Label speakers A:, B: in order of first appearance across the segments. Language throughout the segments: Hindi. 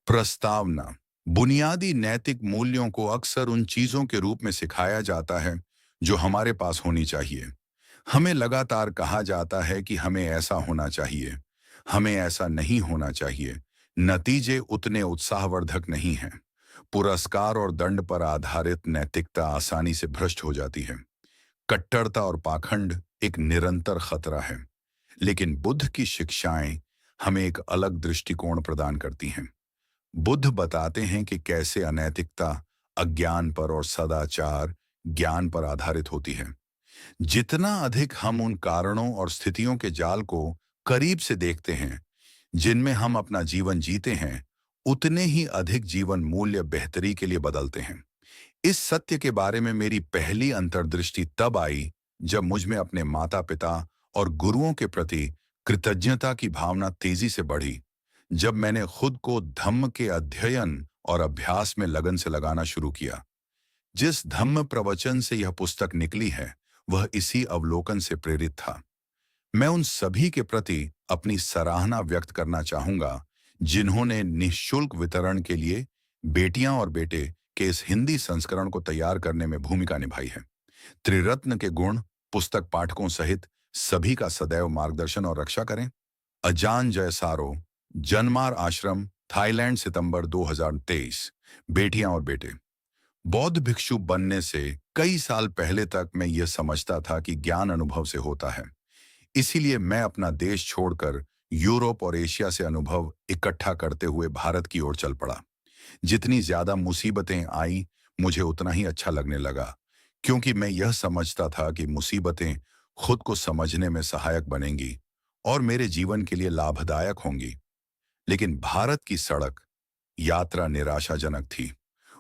A: प्रस्तावना। बुनियादी नैतिक मूल्यों को अक्सर उन चीजों के रूप में सिखाया जाता है जो हमारे पास होनी चाहिए। हमें लगातार कहा जाता है कि हमें ऐसा होना चाहिए, हमें ऐसा नहीं होना चाहिए। नतीजे उतने उत्साहवर्धक नहीं हैं। पुरस्कार और दंड पर आधारित नैतिकता आसानी से भ्रष्ट हो जाती है। कट्टरता और पाखंड एक निरंतर खतरा है। लेकिन बुद्ध की शिक्षाएं हमें एक अलग दृष्टिकोण प्रदान करती हैं। बुद्ध बताते हैं कि कैसे अनैतिकता अज्ञान पर और सदाचार ज्ञान पर आधारित होती है। जितना अधिक हम उन कारणों और स्थितियों के जाल को करीब से देखते हैं जिनमें हम अपना जीवन जीते हैं, उतने ही अधिक जीवन मूल्य बेहतरी के लिए बदलते हैं। इस सत्य के बारे में मेरी पहली अंतर्दृष्टि तब आई जब मुझ में अपने माता पिता और गुरुओं के प्रति कृतज्ञता की भावना तेजी से बढ़ी। जब मैंने खुद को धम्म के अध्ययन और अभ्यास में लगन से लगाना शुरू किया। जिस धम्म प्रवचन से यह पुस्तक निकली है, वह इसी अवलोकन से प्रेरित था। मैं उन सभी के प्रति अपनी सराहना व्यक्त करना चाहूंगा जिन्होंने निःशुल्क वितरण के लिए बेटियां और बेटे के इस हिंदी संस्करण को तैयार करने में भूमिका निभाई है। त्रिरत्न के गुण पुस्तक पाठकों सहित सभी का सदैव मार्गदर्शन और रक्षा करें। अजान जयसारो, जनमार आश्रम, थाईलैंड, सितंबर 2023। बेटियां और बेटे। बौद्ध भिक्षु बनने से कई साल पहले तक मैं यह समझता था कि ज्ञान अनुभव से होता है। इसीलिए मैं अपना देश छोड़कर यूरोप और एशिया से अनुभव इकट्ठा करते हुए भारत की ओर चल पड़ा। जितनी ज्यादा मुसीबतें आई, मुझे उतना ही अच्छा लगने लगा, क्योंकि मैं यह समझता था कि मुसीबतें खुद को समझने में सहायक बनेंगी और मेरे जीवन के लिए लाभदायक होंगी। लेकिन भारत की सड़क यात्रा निराशाजनक थी।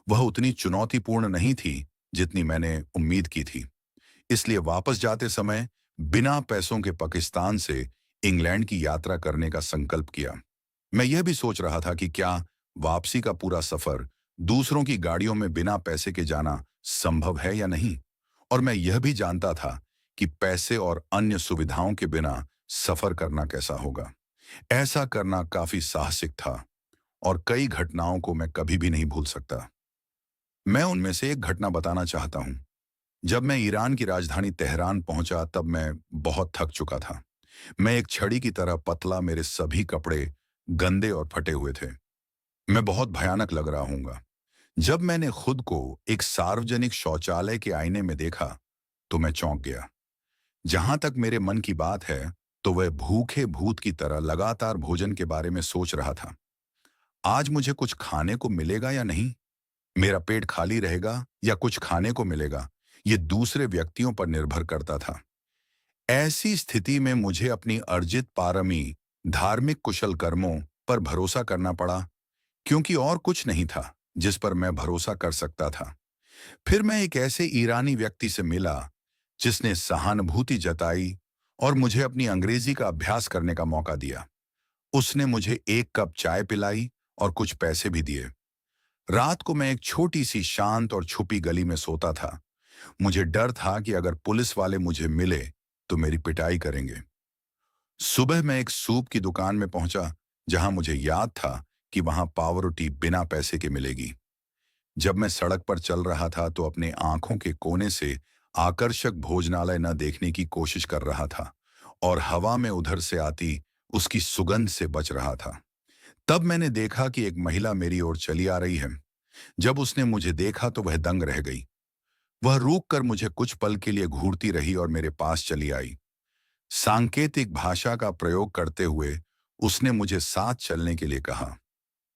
A: वह उतनी चुनौतीपूर्ण नहीं थी जितनी मैंने उम्मीद की थी। इसलिए वापस जाते समय बिना पैसों के पाकिस्तान से इंग्लैंड की यात्रा करने का संकल्प किया। मैं यह भी सोच रहा था कि क्या वापसी का पूरा सफर दूसरों की गाड़ियों में बिना पैसे के जाना संभव है या नहीं। और मैं यह भी जानता था कि पैसे और अन्य सुविधाओं के बिना सफर करना कैसा होगा। ऐसा करना काफी साहसिक था और कई घटनाओं को मैं कभी भी नहीं भूल सकता। मैं उनमें से एक घटना बताना चाहता हूं। जब मैं ईरान की राजधानी तेहरान पहुंचा तब मैं बहुत थक चुका था। मैं एक छड़ी की तरह पतला, मेरे सभी कपड़े गंदे और फटे हुए थे। मैं बहुत भयानक लग रहा हूंगा। जब मैंने खुद को एक सार्वजनिक शौचालय के आईने में देखा तो मैं चौंक गया। जहां तक मेरे मन की बात है, तो वह भूखे भूत की तरह लगातार भोजन के बारे में सोच रहा था। आज मुझे कुछ खाने को मिलेगा या नहीं, मेरा पेट खाली रहेगा या कुछ खाने को मिलेगा, ये दूसरे व्यक्तियों पर निर्भर करता था। ऐसी स्थिति में मुझे अपनी अर्जित पारमी, धार्मिक कुशल कर्मों पर भरोसा करना पड़ा, क्योंकि और कुछ नहीं था जिस पर मैं भरोसा कर सकता था। फिर मैं एक ऐसे ईरानी व्यक्ति से मिला जिसने सहानुभूति जताई और मुझे अपनी अंग्रेजी का अभ्यास करने का मौका दिया। उसने मुझे एक कप चाय पिलाई और कुछ पैसे भी दिए। रात को मैं एक छोटी सी शांत और छुपी गली में सोता था। मुझे डर था कि अगर पुलिस वाले मुझे मिले तो मेरी पिटाई करेंगे। सुबह मैं एक सूप की दुकान में पहुंचा, जहां मुझे याद था कि वहां पावरोटी बिना पैसे के मिलेगी। जब मैं सड़क पर चल रहा था तो अपने आंखों के कोने से आकर्षक भोजनालय न देखने की कोशिश कर रहा था और हवा में उधर से आती उसकी सुगंध से बच रहा था। तब मैंने देखा कि एक महिला मेरी ओर चली आ रही है। जब उसने मुझे देखा तो वह दंग रह गई। वह रुक कर मुझे कुछ पल के लिए घूरती रही और मेरे पास चली आई। सांकेतिक भाषा का प्रयोग करते हुए उसने मुझे साथ चलने के लिए कहा।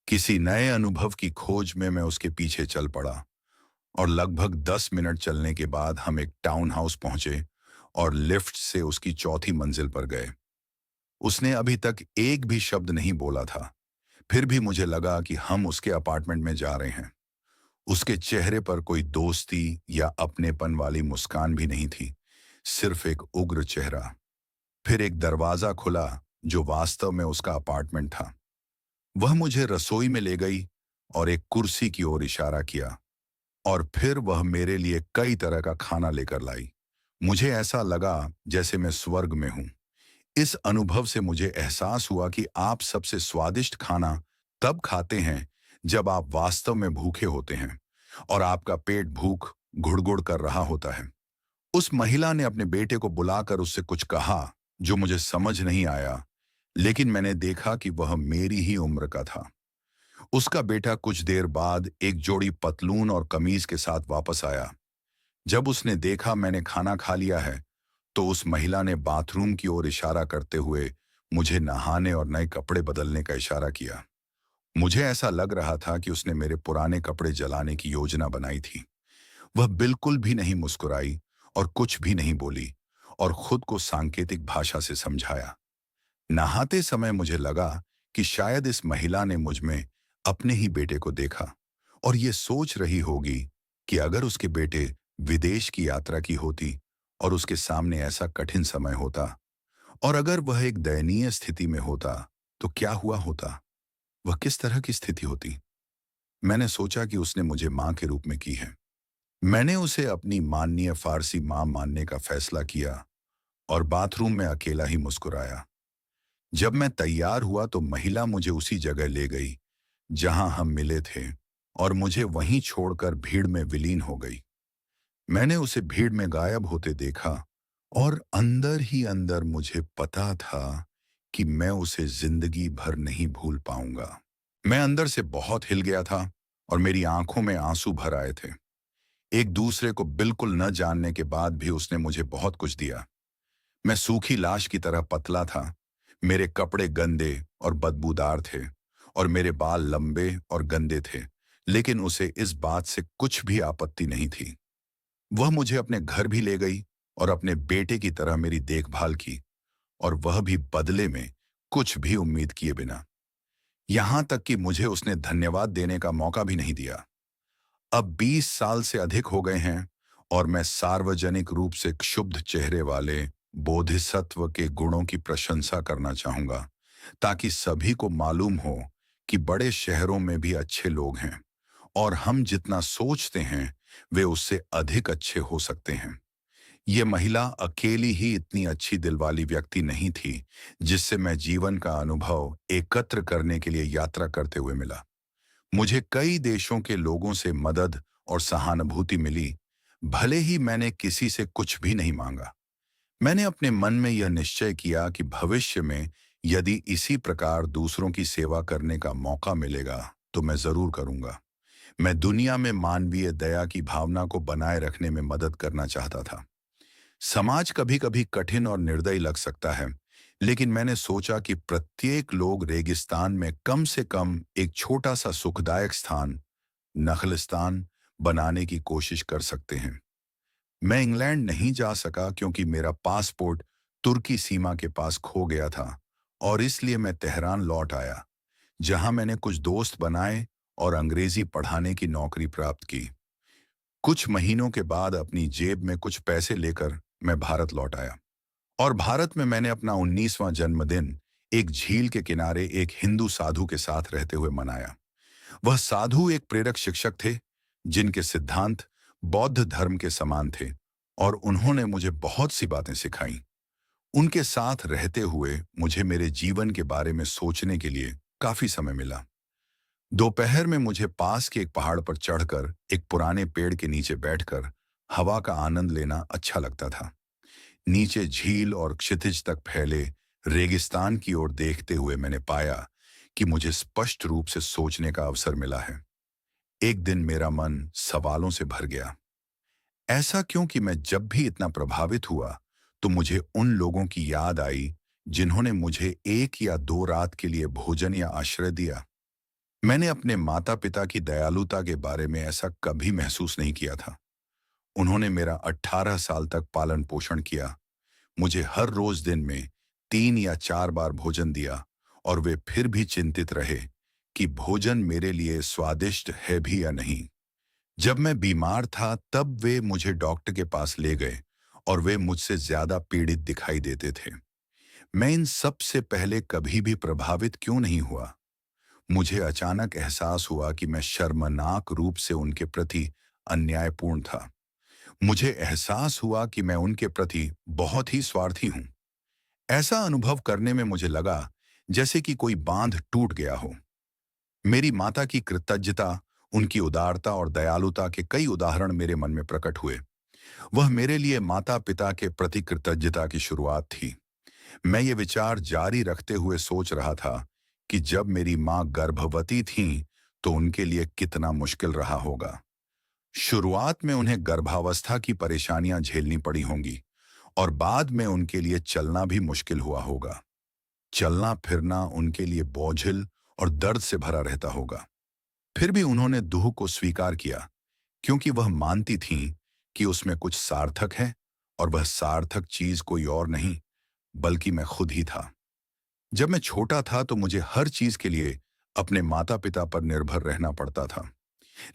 A: किसी नए अनुभव की खोज में मैं उसके पीछे चल पड़ा और लगभग 10 मिनट चलने के बाद हम एक टाउन हाउस पहुंचे और लिफ्ट से उसकी चौथी मंजिल पर गए। उसने अभी तक एक भी शब्द नहीं बोला था, फिर भी मुझे लगा कि हम उसके अपार्टमेंट में जा रहे हैं। उसके चेहरे पर कोई दोस्ती या अपनेपन वाली मुस्कान भी नहीं थी, सिर्फ एक उग्र चेहरा। फिर एक दरवाजा खुला जो वास्तव में उसका अपार्टमेंट था। वह मुझे रसोई में ले गई और एक कुर्सी की ओर इशारा किया और फिर वह मेरे लिए कई तरह का खाना लेकर लाई। मुझे ऐसा लगा जैसे मैं स्वर्ग में हूं। इस अनुभव से मुझे एहसास हुआ कि आप सबसे स्वादिष्ट खाना तब खाते हैं जब आप वास्तव में भूखे होते हैं और आपका पेट भूख घुड़घुड़ कर रहा होता है। उस महिला ने अपने बेटे को बुलाकर उससे कुछ कहा जो मुझे समझ नहीं आया, लेकिन मैंने देखा कि वह मेरी ही उम्र का था। उसका बेटा कुछ देर बाद एक जोड़ी पतलून और कमीज के साथ वापस आया। जब उसने देखा मैंने खाना खा लिया है, तो उस महिला ने बाथरूम की ओर इशारा करते हुए मुझे नहाने और नए कपड़े बदलने का इशारा किया। मुझे ऐसा लग रहा था कि उसने मेरे पुराने कपड़े जलाने की योजना बनाई थी। वह बिल्कुल भी नहीं मुस्कुराई और कुछ भी नहीं बोली और खुद को सांकेतिक भाषा से समझाया। नहाते समय मुझे लगा कि शायद इस महिला ने मुझ में अपने ही बेटे को देखा और ये सोच रही होगी कि अगर उसके बेटे विदेश की यात्रा की होती और उसके सामने ऐसा कठिन समय होता और अगर वह एक दयनीय स्थिति में होता, तो क्या हुआ होता? वह किस तरह की स्थिति होती? मैंने सोचा कि उसने मुझे मां के रूप में की है। मैंने उसे अपनी माननीय फारसी मां मानने का फैसला किया और बाथरूम में अकेला ही मुस्कुराया। जब मैं तैयार हुआ तो महिला मुझे उसी जगह ले गई जहां हम मिले थे और मुझे वहीं छोड़कर भीड़ में विलीन हो गई। मैंने उसे भीड़ में गायब होते देखा और अंदर ही अंदर मुझे पता था कि मैं उसे जिंदगी भर नहीं भूल पाऊंगा। मैं अंदर से बहुत हिल गया था और मेरी आंखों में आंसू भर आए थे। एक दूसरे को बिल्कुल न जानने के बाद भी उसने मुझे बहुत कुछ दिया। मैं सूखी लाश की तरह पतला था, मेरे कपड़े गंदे और बदबूदार थे और मेरे बाल लंबे और गंदे थे, लेकिन उसे इस बात से कुछ भी आपत्ति नहीं थी। वह मुझे अपने घर भी ले गई और अपने बेटे की तरह मेरी देखभाल की, और वह भी बदले में कुछ भी उम्मीद किए बिना। यहां तक कि मुझे उसने धन्यवाद देने का मौका भी नहीं दिया। अब 20 साल से अधिक हो गए हैं और मैं सार्वजनिक रूप से क्षुब्ध चेहरे वाले बोधिसत्व के गुणों की प्रशंसा करना चाहूंगा, ताकि सभी को मालूम हो कि बड़े शहरों में भी अच्छे लोग हैं और हम जितना सोचते हैं वे उससे अधिक अच्छे हो सकते हैं। ये महिला अकेली ही इतनी अच्छी दिलवाली व्यक्ति नहीं थी जिससे मैं जीवन का अनुभव एकत्र करने के लिए यात्रा करते हुए मिला। मुझे कई देशों के लोगों से मदद और सहानुभूति मिली, भले ही मैंने किसी से कुछ भी नहीं मांगा। मैंने अपने मन में यह निश्चय किया कि भविष्य में यदि इसी प्रकार दूसरों की सेवा करने का मौका मिलेगा तो मैं जरूर करूंगा। मैं दुनिया में मानवीय दया की भावना को बनाए रखने में मदद करना चाहता था। समाज कभी कभी कठिन और निर्दयी लग सकता है, लेकिन मैंने सोचा कि प्रत्येक लोग रेगिस्तान में कम से कम एक छोटा सा सुखदायक स्थान, नखलिस्तान, बनाने की कोशिश कर सकते हैं। मैं इंग्लैंड नहीं जा सका क्योंकि मेरा पासपोर्ट तुर्की सीमा के पास खो गया था और इसलिए मैं तेहरान लौट आया, जहां मैंने कुछ दोस्त बनाए और अंग्रेजी पढ़ाने की नौकरी प्राप्त की। कुछ महीनों के बाद अपनी जेब में कुछ पैसे लेकर मैं भारत लौट आया और भारत में मैंने अपना 19वां जन्मदिन एक झील के किनारे एक हिंदू साधु के साथ रहते हुए मनाया। वह साधु एक प्रेरक शिक्षक थे जिनके सिद्धांत बौद्ध धर्म के समान थे और उन्होंने मुझे बहुत सी बातें सिखाई। उनके साथ रहते हुए मुझे मेरे जीवन के बारे में सोचने के लिए काफी समय मिला। दोपहर में मुझे पास के एक पहाड़ पर चढ़कर एक पुराने पेड़ के नीचे बैठकर हवा का आनंद लेना अच्छा लगता था। नीचे झील और क्षितिज तक फैले रेगिस्तान की ओर देखते हुए मैंने पाया कि मुझे स्पष्ट रूप से सोचने का अवसर मिला है। एक दिन मेरा मन सवालों से भर गया। ऐसा क्यों कि मैं जब भी इतना प्रभावित हुआ तो मुझे उन लोगों की याद आई जिन्होंने मुझे 1 या 2 रात के लिए भोजन या आश्रय दिया। मैंने अपने माता पिता की दयालुता के बारे में ऐसा कभी महसूस नहीं किया था। उन्होंने मेरा 18 साल तक पालन पोषण किया, मुझे हर रोज दिन में 3 या 4 बार भोजन दिया और वे फिर भी चिंतित रहे कि भोजन मेरे लिए स्वादिष्ट है भी या नहीं। जब मैं बीमार था तब वे मुझे डॉक्टर के पास ले गए और वे मुझसे ज्यादा पीड़ित दिखाई देते थे। मैं इन सब से पहले कभी भी प्रभावित क्यों नहीं हुआ? मुझे अचानक एहसास हुआ कि मैं शर्मनाक रूप से उनके प्रति अन्यायपूर्ण था। मुझे एहसास हुआ कि मैं उनके प्रति बहुत ही स्वार्थी हूं। ऐसा अनुभव करने में मुझे लगा जैसे कि कोई बांध टूट गया हो। मेरी माता की कृतज्ञता, उनकी उदारता और दयालुता के कई उदाहरण मेरे मन में प्रकट हुए। वह मेरे लिए माता पिता के प्रति कृतज्ञता की शुरुआत थी। मैं ये विचार जारी रखते हुए सोच रहा था कि जब मेरी माँ गर्भवती थीं, तो उनके लिए कितना मुश्किल रहा होगा। शुरुआत में उन्हें गर्भावस्था की परेशानियां झेलनी पड़ी होंगी और बाद में उनके लिए चलना भी मुश्किल हुआ होगा। चलना फिरना उनके लिए बोझिल और दर्द से भरा रहता होगा। फिर भी उन्होंने दुख को स्वीकार किया, क्योंकि वह मानती थीं कि उसमें कुछ सार्थक है, और वह सार्थक चीज कोई और नहीं बल्कि मैं खुद ही था। जब मैं छोटा था तो मुझे हर चीज के लिए अपने माता पिता पर निर्भर रहना पड़ता था।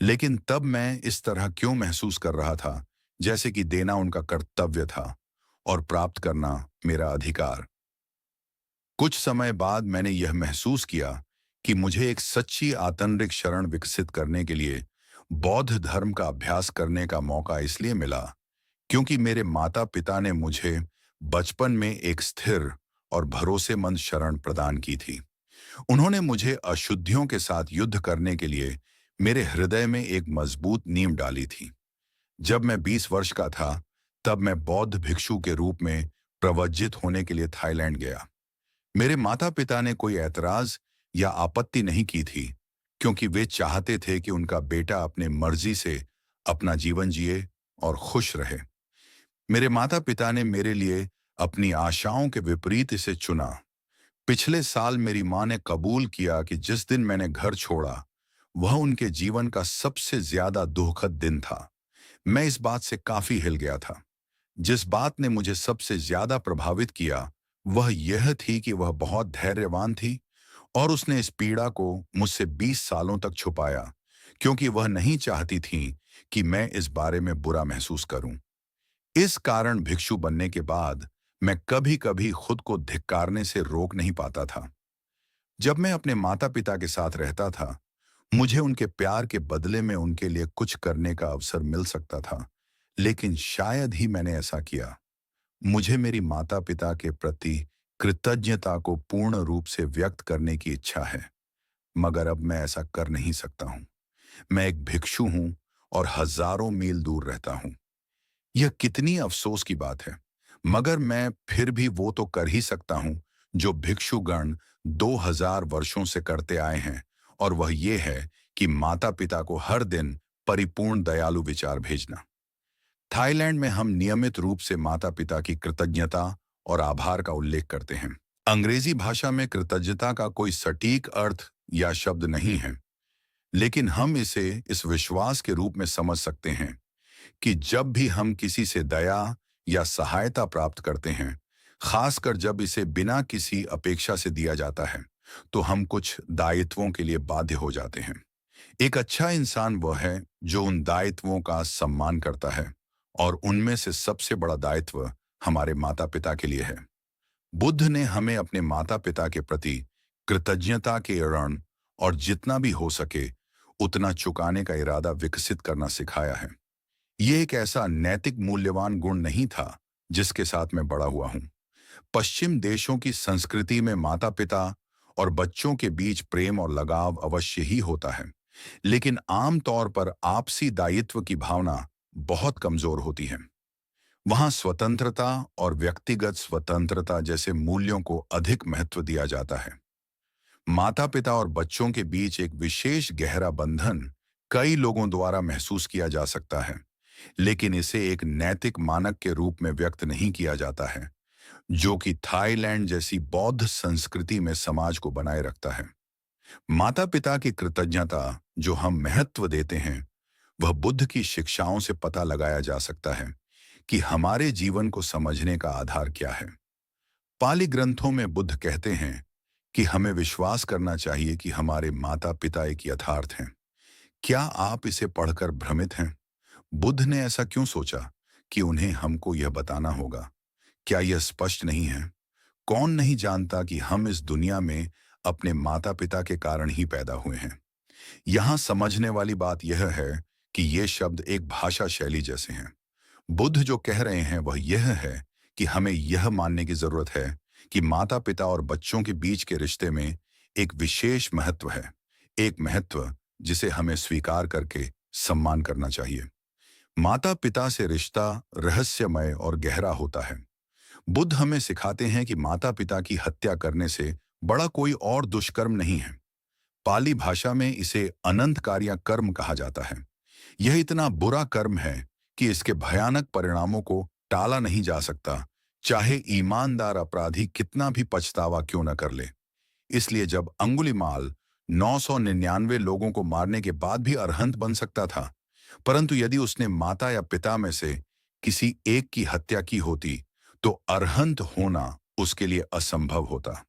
A: लेकिन तब मैं इस तरह क्यों महसूस कर रहा था, जैसे कि देना उनका कर्तव्य था और प्राप्त करना मेरा अधिकार। कुछ समय बाद मैंने यह महसूस किया कि मुझे एक सच्ची आंतरिक शरण विकसित करने के लिए बौद्ध धर्म का अभ्यास करने का मौका इसलिए मिला, क्योंकि मेरे माता पिता ने मुझे बचपन में एक स्थिर और भरोसेमंद शरण प्रदान की थी। उन्होंने मुझे अशुद्धियों के साथ युद्ध करने के लिए मेरे हृदय में एक मजबूत नींव डाली थी। जब मैं 20 वर्ष का था, तब मैं बौद्ध भिक्षु के रूप में प्रवज्जित होने के लिए थाईलैंड गया। मेरे माता पिता ने कोई ऐतराज या आपत्ति नहीं की थी, क्योंकि वे चाहते थे कि उनका बेटा अपने मर्जी से अपना जीवन जिए और खुश रहे। मेरे माता पिता ने मेरे लिए अपनी आशाओं के विपरीत इसे चुना। पिछले साल मेरी माँ ने कबूल किया कि जिस दिन मैंने घर छोड़ा, वह उनके जीवन का सबसे ज्यादा दुखद दिन था। मैं इस बात से काफी हिल गया था। जिस बात ने मुझे सबसे ज्यादा प्रभावित किया, वह यह थी कि वह बहुत धैर्यवान थी और उसने इस पीड़ा को मुझसे 20 सालों तक छुपाया, क्योंकि वह नहीं चाहती थी कि मैं इस बारे में बुरा महसूस करूं। इस कारण भिक्षु बनने के बाद मैं कभी कभी खुद को धिक्कारने से रोक नहीं पाता था। जब मैं अपने माता पिता के साथ रहता था, मुझे उनके प्यार के बदले में उनके लिए कुछ करने का अवसर मिल सकता था, लेकिन शायद ही मैंने ऐसा किया। मुझे मेरी माता पिता के प्रति कृतज्ञता को पूर्ण रूप से व्यक्त करने की इच्छा है, मगर अब मैं ऐसा कर नहीं सकता हूँ। मैं एक भिक्षु हूँ और हजारों मील दूर रहता हूँ। यह कितनी अफसोस की बात है, मगर मैं फिर भी वो तो कर ही सकता हूँ जो भिक्षुगण 2000 वर्षों से करते आए हैं, और वह ये है कि माता पिता को हर दिन परिपूर्ण दयालु विचार भेजना। थाईलैंड में हम नियमित रूप से माता पिता की कृतज्ञता और आभार का उल्लेख करते हैं। अंग्रेजी भाषा में कृतज्ञता का कोई सटीक अर्थ या शब्द नहीं है, लेकिन हम इसे इस विश्वास के रूप में समझ सकते हैं कि जब भी हम किसी से दया या सहायता प्राप्त करते हैं, खासकर जब इसे बिना किसी अपेक्षा से दिया जाता है, तो हम कुछ दायित्वों के लिए बाध्य हो जाते हैं। एक अच्छा इंसान वह है जो उन दायित्वों का सम्मान करता है, और उनमें से सबसे बड़ा दायित्व हमारे माता पिता के लिए है। बुद्ध ने हमें अपने माता पिता के प्रति कृतज्ञता के ऋण और जितना भी हो सके उतना चुकाने का इरादा विकसित करना सिखाया है। ये एक ऐसा नैतिक मूल्यवान गुण नहीं था जिसके साथ मैं बड़ा हुआ हूं। पश्चिम देशों की संस्कृति में माता पिता और बच्चों के बीच प्रेम और लगाव अवश्य ही होता है, लेकिन आमतौर पर आपसी दायित्व की भावना बहुत कमजोर होती है। वहां स्वतंत्रता और व्यक्तिगत स्वतंत्रता जैसे मूल्यों को अधिक महत्व दिया जाता है। माता पिता और बच्चों के बीच एक विशेष गहरा बंधन कई लोगों द्वारा महसूस किया जा सकता है, लेकिन इसे एक नैतिक मानक के रूप में व्यक्त नहीं किया जाता है, जो कि थाईलैंड जैसी बौद्ध संस्कृति में समाज को बनाए रखता है। माता पिता की कृतज्ञता जो हम महत्व देते हैं, वह बुद्ध की शिक्षाओं से पता लगाया जा सकता है कि हमारे जीवन को समझने का आधार क्या है। पाली ग्रंथों में बुद्ध कहते हैं कि हमें विश्वास करना चाहिए कि हमारे माता पिता एक यथार्थ हैं। क्या आप इसे पढ़कर भ्रमित हैं? बुद्ध ने ऐसा क्यों सोचा कि उन्हें हमको यह बताना होगा? क्या यह स्पष्ट नहीं है? कौन नहीं जानता कि हम इस दुनिया में अपने माता पिता के कारण ही पैदा हुए हैं। यहाँ समझने वाली बात यह है कि ये शब्द एक भाषा शैली जैसे हैं। बुद्ध जो कह रहे हैं वह यह है कि हमें यह मानने की जरूरत है कि माता पिता और बच्चों के बीच के रिश्ते में एक विशेष महत्व है, एक महत्व जिसे हमें स्वीकार करके सम्मान करना चाहिए। माता पिता से रिश्ता रहस्यमय और गहरा होता है। बुद्ध हमें सिखाते हैं कि माता पिता की हत्या करने से बड़ा कोई और दुष्कर्म नहीं है। पाली भाषा में इसे अनंतकार्या कर्म कहा जाता है। यह इतना बुरा कर्म है कि इसके भयानक परिणामों को टाला नहीं जा सकता, चाहे ईमानदार अपराधी कितना भी पछतावा क्यों न कर ले। इसलिए जब अंगुलीमाल 999 लोगों को मारने के बाद भी अरहंत बन सकता था, परंतु यदि उसने माता या पिता में से किसी एक की हत्या की होती, तो अरहंत होना उसके लिए असंभव होता।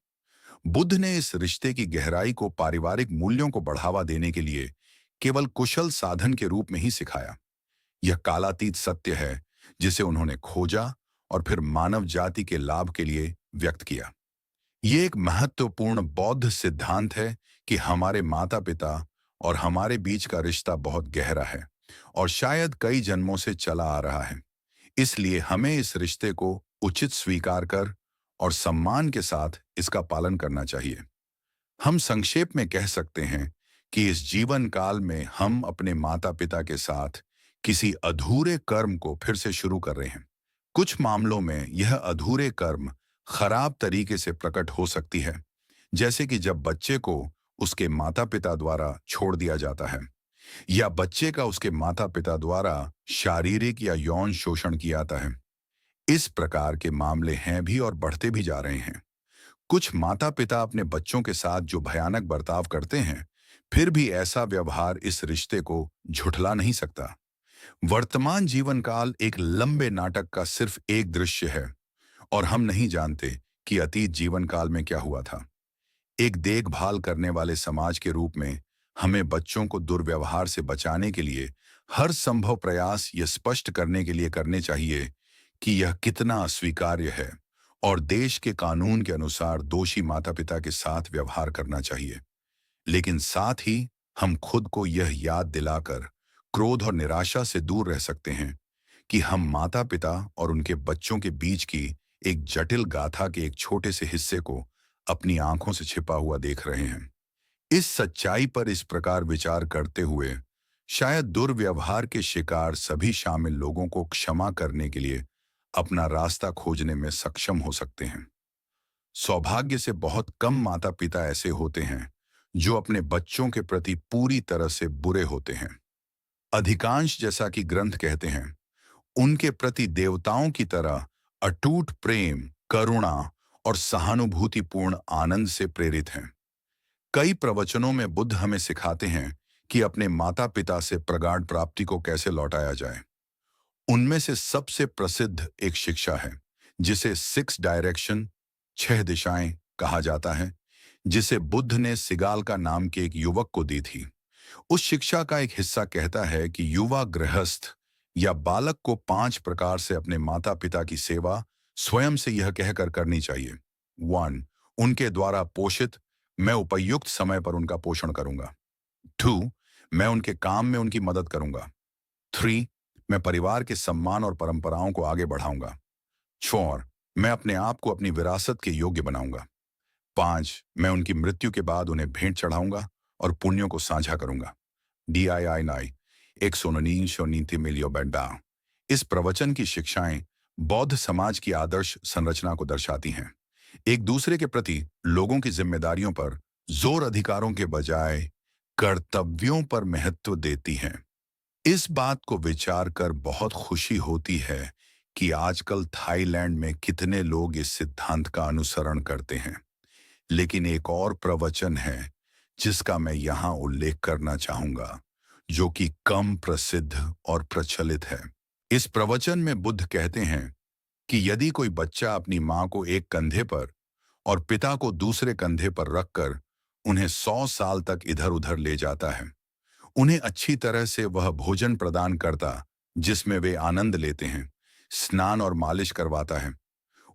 A: बुद्ध ने इस रिश्ते की गहराई को पारिवारिक मूल्यों को बढ़ावा देने के लिए केवल कुशल साधन के रूप में ही सिखाया। यह कालातीत सत्य है जिसे उन्होंने खोजा और फिर मानव जाति के लाभ के लिए व्यक्त किया। ये एक महत्वपूर्ण बौद्ध सिद्धांत है कि हमारे माता पिता और हमारे बीच का रिश्ता बहुत गहरा है और शायद कई जन्मों से चला आ रहा है। इसलिए हमें इस रिश्ते को उचित स्वीकार कर और सम्मान के साथ इसका पालन करना चाहिए। हम संक्षेप में कह सकते हैं कि इस जीवन काल में हम अपने माता पिता के साथ किसी अधूरे कर्म को फिर से शुरू कर रहे हैं। कुछ मामलों में यह अधूरे कर्म खराब तरीके से प्रकट हो सकती है, जैसे कि जब बच्चे को उसके माता पिता द्वारा छोड़ दिया जाता है या बच्चे का उसके माता पिता द्वारा शारीरिक या यौन शोषण किया जाता है। इस प्रकार के मामले हैं भी और बढ़ते भी जा रहे हैं। कुछ माता पिता अपने बच्चों के साथ जो भयानक बर्ताव करते हैं, फिर भी ऐसा व्यवहार इस रिश्ते को झुठला नहीं सकता। वर्तमान जीवन काल एक लंबे नाटक का सिर्फ एक दृश्य है और हम नहीं जानते कि अतीत जीवन काल में क्या हुआ था। एक देखभाल करने वाले समाज के रूप में हमें बच्चों को दुर्व्यवहार से बचाने के लिए हर संभव प्रयास यह स्पष्ट करने के लिए करने चाहिए कि यह कितना अस्वीकार्य है और देश के कानून के अनुसार दोषी माता पिता के साथ व्यवहार करना चाहिए। लेकिन साथ ही हम खुद को यह याद दिलाकर क्रोध और निराशा से दूर रह सकते हैं कि हम माता पिता और उनके बच्चों के बीच की एक जटिल गाथा के एक छोटे से हिस्से को अपनी आंखों से छिपा हुआ देख रहे हैं। इस सच्चाई पर इस प्रकार विचार करते हुए शायद दुर्व्यवहार के शिकार सभी शामिल लोगों को क्षमा करने के लिए अपना रास्ता खोजने में सक्षम हो सकते हैं। सौभाग्य से बहुत कम माता पिता ऐसे होते हैं जो अपने बच्चों के प्रति पूरी तरह से बुरे होते हैं। अधिकांश, जैसा कि ग्रंथ कहते हैं, उनके प्रति देवताओं की तरह अटूट प्रेम, करुणा और सहानुभूतिपूर्ण आनंद से प्रेरित हैं। कई प्रवचनों में बुद्ध हमें सिखाते हैं कि अपने माता पिता से प्रगाढ़ प्राप्ति को कैसे लौटाया जाए। उनमें से सबसे प्रसिद्ध एक शिक्षा है जिसे 6 डायरेक्शन, 6 दिशाएं कहा जाता है, जिसे बुद्ध ने सिगाल का नाम के एक युवक को दी थी। उस शिक्षा का एक हिस्सा कहता है कि युवा गृहस्थ या बालक को 5 प्रकार से अपने माता पिता की सेवा स्वयं से यह कहकर करनी चाहिए। 1. उनके द्वारा पोषित, मैं उपयुक्त समय पर उनका पोषण करूंगा। 2. मैं उनके काम में उनकी मदद करूंगा। 3. मैं परिवार के सम्मान और परंपराओं को आगे बढ़ाऊंगा। 4. मैं अपने आप को अपनी विरासत के योग्य बनाऊंगा। 5. मैं उनकी मृत्यु के बाद उन्हें भेंट चढ़ाऊंगा और पुण्यों को साझा करूंगा। DII 199 इस प्रवचन की शिक्षाएं बौद्ध समाज की आदर्श संरचना को दर्शाती हैं। एक दूसरे के प्रति लोगों की जिम्मेदारियों पर जोर अधिकारों के बजाय कर्तव्यों पर महत्व देती हैं। इस बात को विचार कर बहुत खुशी होती है कि आजकल थाईलैंड में कितने लोग इस सिद्धांत का अनुसरण करते हैं। लेकिन एक और प्रवचन है जिसका मैं यहाँ उल्लेख करना चाहूंगा, जो कि कम प्रसिद्ध और प्रचलित है। इस प्रवचन में बुद्ध कहते हैं कि यदि कोई बच्चा अपनी माँ को एक कंधे पर और पिता को दूसरे कंधे पर रखकर उन्हें 100 साल तक इधर उधर ले जाता है, उन्हें अच्छी तरह से वह भोजन प्रदान करता जिसमें वे आनंद लेते हैं, स्नान और मालिश करवाता है,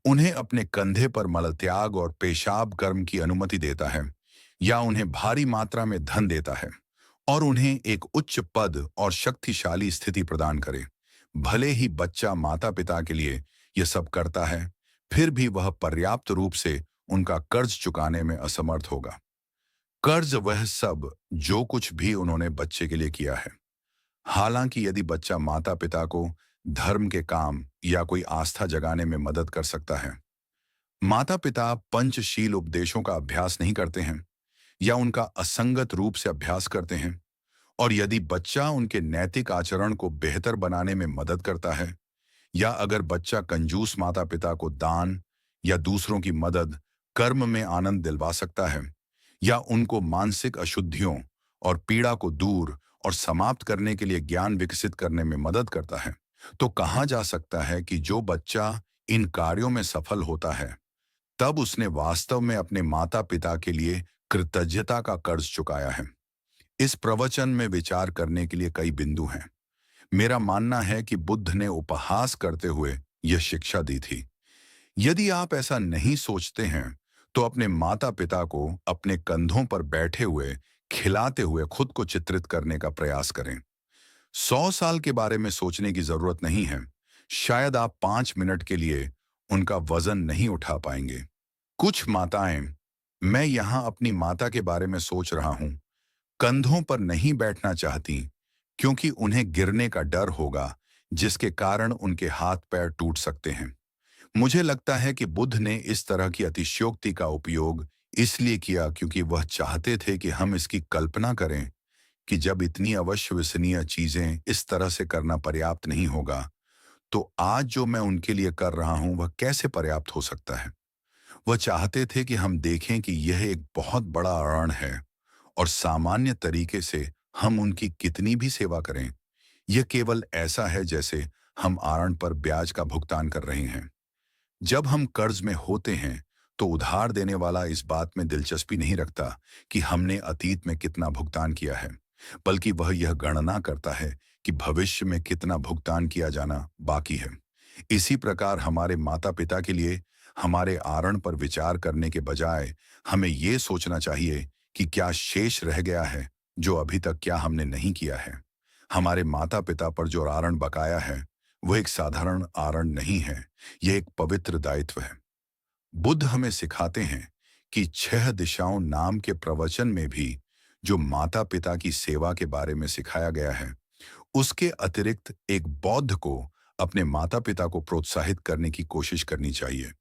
A: उन्हें अपने कंधे पर मलत्याग और पेशाब कर्म की अनुमति देता है या उन्हें भारी मात्रा में धन देता है और उन्हें एक उच्च पद और शक्तिशाली स्थिति प्रदान करे, भले ही बच्चा माता पिता के लिए यह सब करता है, फिर भी वह पर्याप्त रूप से उनका कर्ज चुकाने में असमर्थ होगा। कर्ज वह सब जो कुछ भी उन्होंने बच्चे के लिए किया है। हालांकि यदि बच्चा माता पिता को धर्म के काम या कोई आस्था जगाने में मदद कर सकता है, माता पिता पंचशील उपदेशों का अभ्यास नहीं करते हैं या उनका असंगत रूप से अभ्यास करते हैं, और यदि बच्चा उनके नैतिक आचरण को बेहतर बनाने में मदद करता है, या अगर बच्चा कंजूस माता पिता को दान या दूसरों की मदद कर्म में आनंद दिलवा सकता है, या उनको मानसिक अशुद्धियों और पीड़ा को दूर और समाप्त करने के लिए ज्ञान विकसित करने में मदद करता है, तो कहा जा सकता है कि जो बच्चा इन कार्यों में सफल होता है, तब उसने वास्तव में अपने माता पिता के लिए कृतज्ञता का कर्ज चुकाया है। इस प्रवचन में विचार करने के लिए कई बिंदु हैं। मेरा मानना है कि बुद्ध ने उपहास करते हुए यह शिक्षा दी थी। यदि आप ऐसा नहीं सोचते हैं, तो अपने माता पिता को अपने कंधों पर बैठे हुए खिलाते हुए खुद को चित्रित करने का प्रयास करें। 100 साल के बारे में सोचने की जरूरत नहीं है। शायद आप 5 मिनट के लिए उनका वजन नहीं उठा पाएंगे। कुछ माताएं, मैं यहां अपनी माता के बारे में सोच रहा हूं, कंधों पर नहीं बैठना चाहती क्योंकि उन्हें गिरने का डर होगा, जिसके कारण उनके हाथ पैर टूट सकते हैं। मुझे लगता है कि बुद्ध ने इस तरह की अतिशयोक्ति का उपयोग इसलिए किया क्योंकि वह चाहते थे कि हम इसकी कल्पना करें कि जब इतनी अविश्वसनीय चीजें इस तरह से करना पर्याप्त नहीं होगा, तो आज जो मैं उनके लिए कर रहा हूं वह कैसे पर्याप्त हो सकता है। वह चाहते थे कि हम देखें कि यह एक बहुत बड़ा अरण है, और सामान्य तरीके से हम उनकी कितनी भी सेवा करें, यह केवल ऐसा है जैसे हम आरण पर ब्याज का भुगतान कर रहे हैं। जब हम कर्ज में होते हैं, तो उधार देने वाला इस बात में दिलचस्पी नहीं रखता कि हमने अतीत में कितना भुगतान किया है, बल्कि वह यह गणना करता है कि भविष्य में कितना भुगतान किया जाना बाकी है। इसी प्रकार हमारे माता पिता के लिए हमारे आरण पर विचार करने के बजाय हमें ये सोचना चाहिए कि क्या शेष रह गया है जो अभी तक क्या हमने नहीं किया है। हमारे माता पिता पर जो आरण बकाया है, वह एक साधारण आरण नहीं है, यह एक पवित्र दायित्व है। बुद्ध हमें सिखाते हैं कि 6 दिशाओं नाम के प्रवचन में भी जो माता पिता की सेवा के बारे में सिखाया गया है, उसके अतिरिक्त एक बौद्ध को अपने माता पिता को प्रोत्साहित करने की कोशिश करनी चाहिए,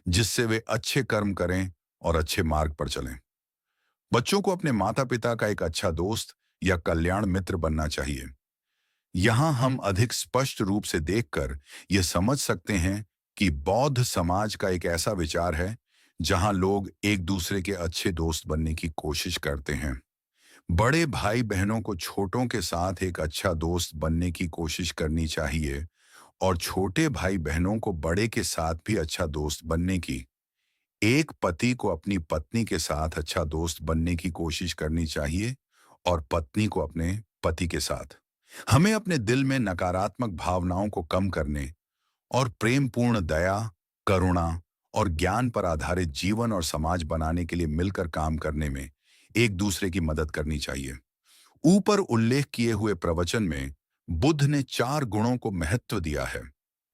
A: जिससे वे अच्छे कर्म करें और अच्छे मार्ग पर चलें। बच्चों को अपने माता पिता का एक अच्छा दोस्त या कल्याण मित्र बनना चाहिए। यहाँ हम अधिक स्पष्ट रूप से देखकर यह समझ सकते हैं कि बौद्ध समाज का एक ऐसा विचार है जहाँ लोग एक दूसरे के अच्छे दोस्त बनने की कोशिश करते हैं। बड़े भाई बहनों को छोटों के साथ एक अच्छा दोस्त बनने की कोशिश करनी चाहिए, और छोटे भाई बहनों को बड़े के साथ भी अच्छा दोस्त बनने की। एक पति को अपनी पत्नी के साथ अच्छा दोस्त बनने की कोशिश करनी चाहिए, और पत्नी को अपने पति के साथ। हमें अपने दिल में नकारात्मक भावनाओं को कम करने और प्रेमपूर्ण दया, करुणा और ज्ञान पर आधारित जीवन और समाज बनाने के लिए मिलकर काम करने में एक दूसरे की मदद करनी चाहिए। ऊपर उल्लेख किए हुए प्रवचन में बुद्ध ने 4 गुणों को महत्व दिया है।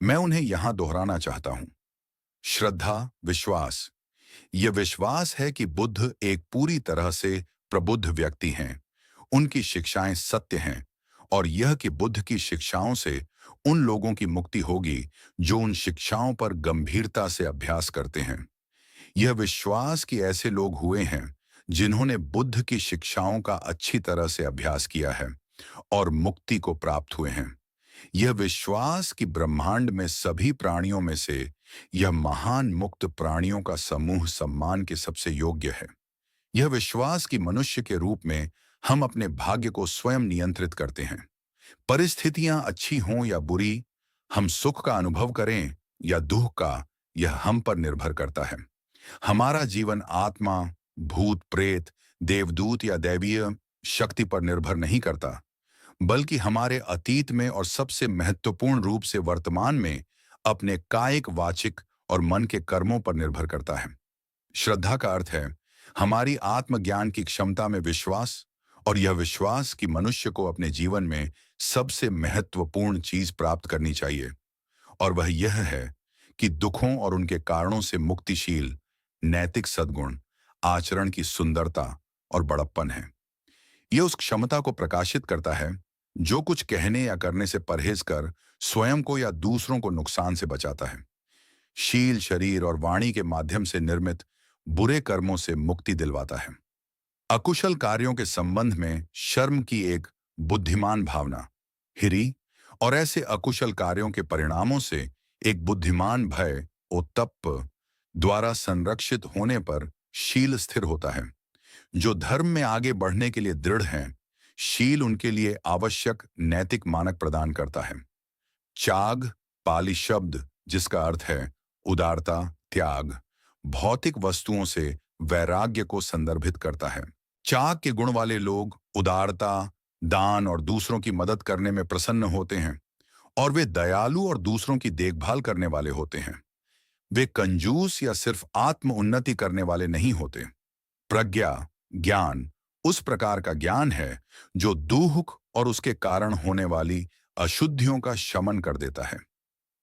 A: मैं उन्हें यहां दोहराना चाहता हूं। श्रद्धा, विश्वास। यह विश्वास है कि बुद्ध एक पूरी तरह से प्रबुद्ध व्यक्ति हैं, उनकी शिक्षाएं सत्य हैं, और यह कि बुद्ध की शिक्षाओं से उन लोगों की मुक्ति होगी जो उन शिक्षाओं पर गंभीरता से अभ्यास करते हैं। यह विश्वास कि ऐसे लोग हुए हैं जिन्होंने बुद्ध की शिक्षाओं का अच्छी तरह से अभ्यास किया है और मुक्ति को प्राप्त हुए हैं। यह विश्वास कि ब्रह्मांड में सभी प्राणियों में से यह महान मुक्त प्राणियों का समूह सम्मान के सबसे योग्य है। यह विश्वास कि मनुष्य के रूप में हम अपने भाग्य को स्वयं नियंत्रित करते हैं। परिस्थितियां अच्छी हों या बुरी, हम सुख का अनुभव करें या दुख का, यह हम पर निर्भर करता है। हमारा जीवन आत्मा, भूत प्रेत, देवदूत या दैवीय शक्ति पर निर्भर नहीं करता, बल्कि हमारे अतीत में और सबसे महत्वपूर्ण रूप से वर्तमान में अपने कायिक, वाचिक और मन के कर्मों पर निर्भर करता है। श्रद्धा का अर्थ है हमारी आत्मज्ञान की क्षमता में विश्वास, और यह विश्वास कि मनुष्य को अपने जीवन में सबसे महत्वपूर्ण चीज प्राप्त करनी चाहिए, और वह यह है कि दुखों और उनके कारणों से मुक्तिशील नैतिक सद्गुण, आचरण की सुंदरता और बड़प्पन है। यह उस क्षमता को प्रकाशित करता है जो कुछ कहने या करने से परहेज कर स्वयं को या दूसरों को नुकसान से बचाता है। शील शरीर और वाणी के माध्यम से निर्मित बुरे कर्मों से मुक्ति दिलवाता है। अकुशल कार्यों के संबंध में शर्म की एक बुद्धिमान भावना, हिरी, और ऐसे अकुशल कार्यों के परिणामों से एक बुद्धिमान भय, ओत्तप्प, द्वारा संरक्षित होने पर शील स्थिर होता है। जो धर्म में आगे बढ़ने के लिए दृढ़ हैं, शील उनके लिए आवश्यक नैतिक मानक प्रदान करता है। त्याग, पाली शब्द जिसका अर्थ है उदारता, त्याग, भौतिक वस्तुओं से वैराग्य को संदर्भित करता है। त्याग के गुण वाले लोग उदारता, दान और दूसरों की मदद करने में प्रसन्न होते हैं, और वे दयालु और दूसरों की देखभाल करने वाले होते हैं। वे कंजूस या सिर्फ आत्म उन्नति करने वाले नहीं होते। प्रज्ञा, ज्ञान, उस प्रकार का ज्ञान है जो दुख और उसके कारण होने वाली अशुद्धियों का शमन कर देता है।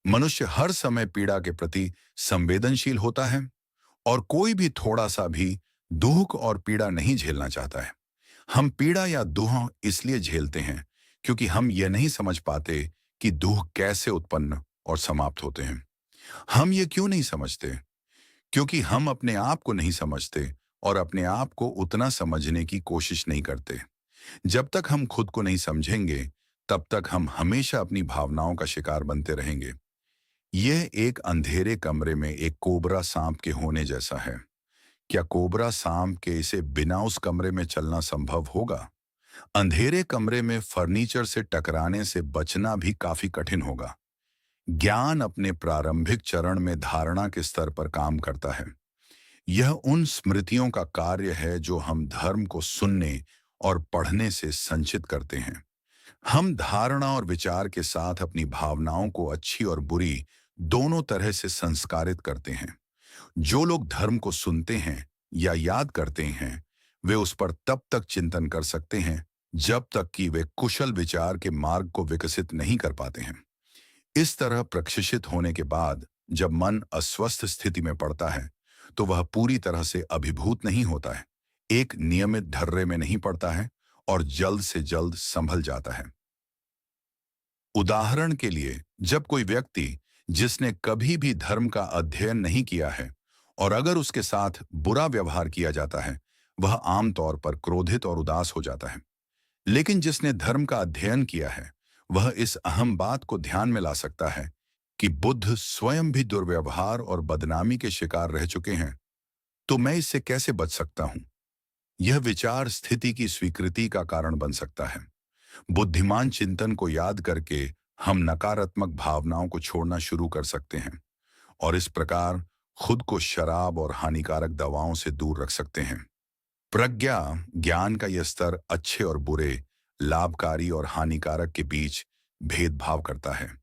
A: मनुष्य हर समय पीड़ा के प्रति संवेदनशील होता है, और कोई भी थोड़ा सा भी दुख और पीड़ा नहीं झेलना चाहता है। हम पीड़ा या दुख इसलिए झेलते हैं क्योंकि हम यह नहीं समझ पाते कि दुख कैसे उत्पन्न और समाप्त होते हैं। हम ये क्यों नहीं समझते? क्योंकि हम अपने आप को नहीं समझते और अपने आप को उतना समझने की कोशिश नहीं करते। जब तक हम खुद को नहीं समझेंगे, तब तक हम हमेशा अपनी भावनाओं का शिकार बनते रहेंगे। यह एक अंधेरे कमरे में एक कोबरा सांप के होने जैसा है। क्या कोबरा सांप के इसे बिना उस कमरे में चलना संभव होगा? अंधेरे कमरे में फर्नीचर से टकराने से बचना भी काफी कठिन होगा। ज्ञान अपने प्रारंभिक चरण में धारणा के स्तर पर काम करता है। यह उन स्मृतियों का कार्य है जो हम धर्म को सुनने और पढ़ने से संचित करते हैं। हम धारणा और विचार के साथ अपनी भावनाओं को अच्छी और बुरी दोनों तरह से संस्कारित करते हैं। जो लोग धर्म को सुनते हैं या याद करते हैं, वे उस पर तब तक चिंतन कर सकते हैं जब तक कि वे कुशल विचार के मार्ग को विकसित नहीं कर पाते हैं। इस तरह प्रशिक्षित होने के बाद जब मन अस्वस्थ स्थिति में पड़ता है, तो वह पूरी तरह से अभिभूत नहीं होता है, एक नियमित ढर्रे में नहीं पड़ता है और जल्द से जल्द संभल जाता है। उदाहरण के लिए, जब कोई व्यक्ति जिसने कभी भी धर्म का अध्ययन नहीं किया है और अगर उसके साथ बुरा व्यवहार किया जाता है, वह आमतौर पर क्रोधित और उदास हो जाता है। लेकिन जिसने धर्म का अध्ययन किया है, वह इस अहम बात को ध्यान में ला सकता है कि बुद्ध स्वयं भी दुर्व्यवहार और बदनामी के शिकार रह चुके हैं, तो मैं इससे कैसे बच सकता हूं? यह विचार स्थिति की स्वीकृति का कारण बन सकता है। बुद्धिमान चिंतन को याद करके हम नकारात्मक भावनाओं को छोड़ना शुरू कर सकते हैं और इस प्रकार खुद को शराब और हानिकारक दवाओं से दूर रख सकते हैं। प्रज्ञा, ज्ञान का यह स्तर अच्छे और बुरे, लाभकारी और हानिकारक के बीच भेदभाव करता है।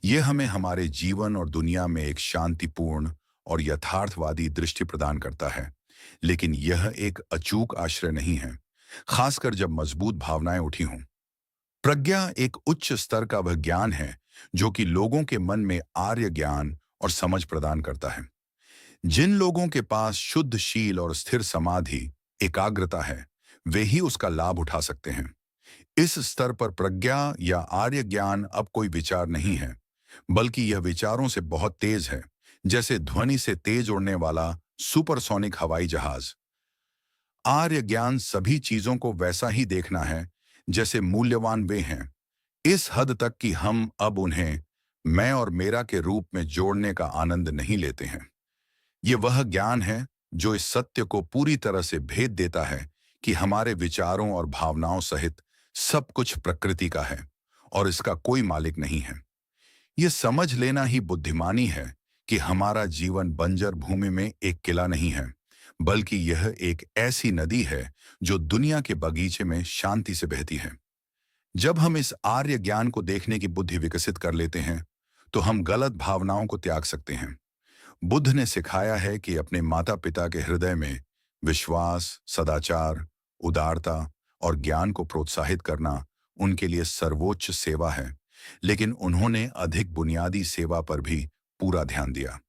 A: यह हमें हमारे जीवन और दुनिया में एक शांतिपूर्ण और यथार्थवादी दृष्टि प्रदान करता है, लेकिन यह एक अचूक आश्रय नहीं है, खासकर जब मजबूत भावनाएं उठी हों। प्रज्ञा एक उच्च स्तर का वह ज्ञान है जो कि लोगों के मन में आर्य ज्ञान और समझ प्रदान करता है। जिन लोगों के पास शुद्ध शील और स्थिर समाधि, एकाग्रता है, वे ही उसका लाभ उठा सकते हैं। इस स्तर पर प्रज्ञा या आर्य ज्ञान अब कोई विचार नहीं है, बल्कि यह विचारों से बहुत तेज है, जैसे ध्वनि से तेज उड़ने वाला सुपरसोनिक हवाई जहाज। आर्य ज्ञान सभी चीजों को वैसा ही देखना है जैसे मूल्यवान वे हैं, इस हद तक कि हम अब उन्हें मैं और मेरा के रूप में जोड़ने का आनंद नहीं लेते हैं। ये वह ज्ञान है जो इस सत्य को पूरी तरह से भेद देता है कि हमारे विचारों और भावनाओं सहित सब कुछ प्रकृति का है और इसका कोई मालिक नहीं है। यह समझ लेना ही बुद्धिमानी है कि हमारा जीवन बंजर भूमि में एक किला नहीं है, बल्कि यह एक ऐसी नदी है जो दुनिया के बगीचे में शांति से बहती है। जब हम इस आर्य ज्ञान को देखने की बुद्धि विकसित कर लेते हैं, तो हम गलत भावनाओं को त्याग सकते हैं। बुद्ध ने सिखाया है कि अपने माता पिता के हृदय में विश्वास, सदाचार, उदारता और ज्ञान को प्रोत्साहित करना उनके लिए सर्वोच्च सेवा है, लेकिन उन्होंने अधिक बुनियादी सेवा पर भी पूरा ध्यान दिया।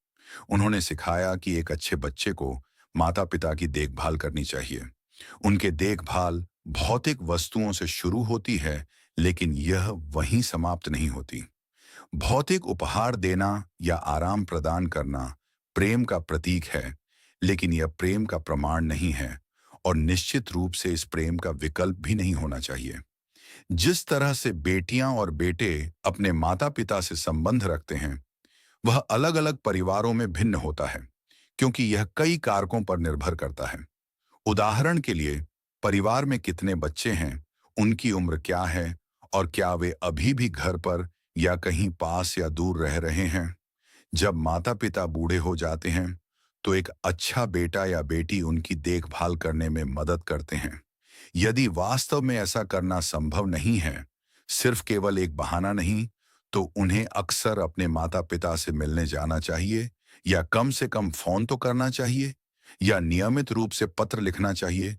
A: उन्होंने सिखाया कि एक अच्छे बच्चे को माता पिता की देखभाल करनी चाहिए, उनके देखभाल भौतिक वस्तुओं से शुरू होती है, लेकिन यह वहीं समाप्त नहीं होती। भौतिक उपहार देना या आराम प्रदान करना प्रेम का प्रतीक है, लेकिन यह प्रेम का प्रमाण नहीं है और निश्चित रूप से इस प्रेम का विकल्प भी नहीं होना चाहिए। जिस तरह से बेटियां और बेटे अपने माता पिता से संबंध रखते हैं, वह अलग अलग परिवारों में भिन्न होता है, क्योंकि यह कई कारकों पर निर्भर करता है। उदाहरण के लिए, परिवार में कितने बच्चे हैं, उनकी उम्र क्या है और क्या वे अभी भी घर पर या कहीं पास या दूर रह रहे हैं। जब माता पिता बूढ़े हो जाते हैं, तो एक अच्छा बेटा या बेटी उनकी देखभाल करने में मदद करते हैं। यदि वास्तव में ऐसा करना संभव नहीं है, सिर्फ केवल एक बहाना नहीं, तो उन्हें अक्सर अपने माता पिता से मिलने जाना चाहिए, या कम से कम फोन तो करना चाहिए, या नियमित रूप से पत्र लिखना चाहिए।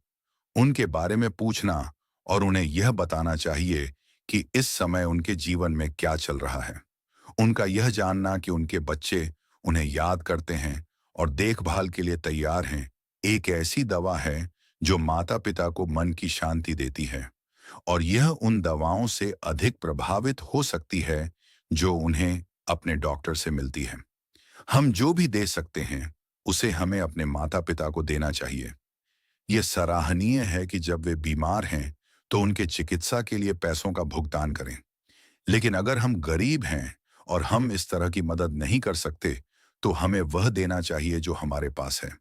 A: उनके बारे में पूछना और उन्हें यह बताना चाहिए कि इस समय उनके जीवन में क्या चल रहा है। उनका यह जानना कि उनके बच्चे उन्हें याद करते हैं और देखभाल के लिए तैयार हैं, एक ऐसी दवा है जो माता पिता को मन की शांति देती है, और यह उन दवाओं से अधिक प्रभावित हो सकती है जो उन्हें अपने डॉक्टर से मिलती है। हम जो भी दे सकते हैं, उसे हमें अपने माता पिता को देना चाहिए। यह सराहनीय है कि जब वे बीमार हैं, तो उनके चिकित्सा के लिए पैसों का भुगतान करें। लेकिन अगर हम गरीब हैं और हम इस तरह की मदद नहीं कर सकते, तो हमें वह देना चाहिए जो हमारे पास है,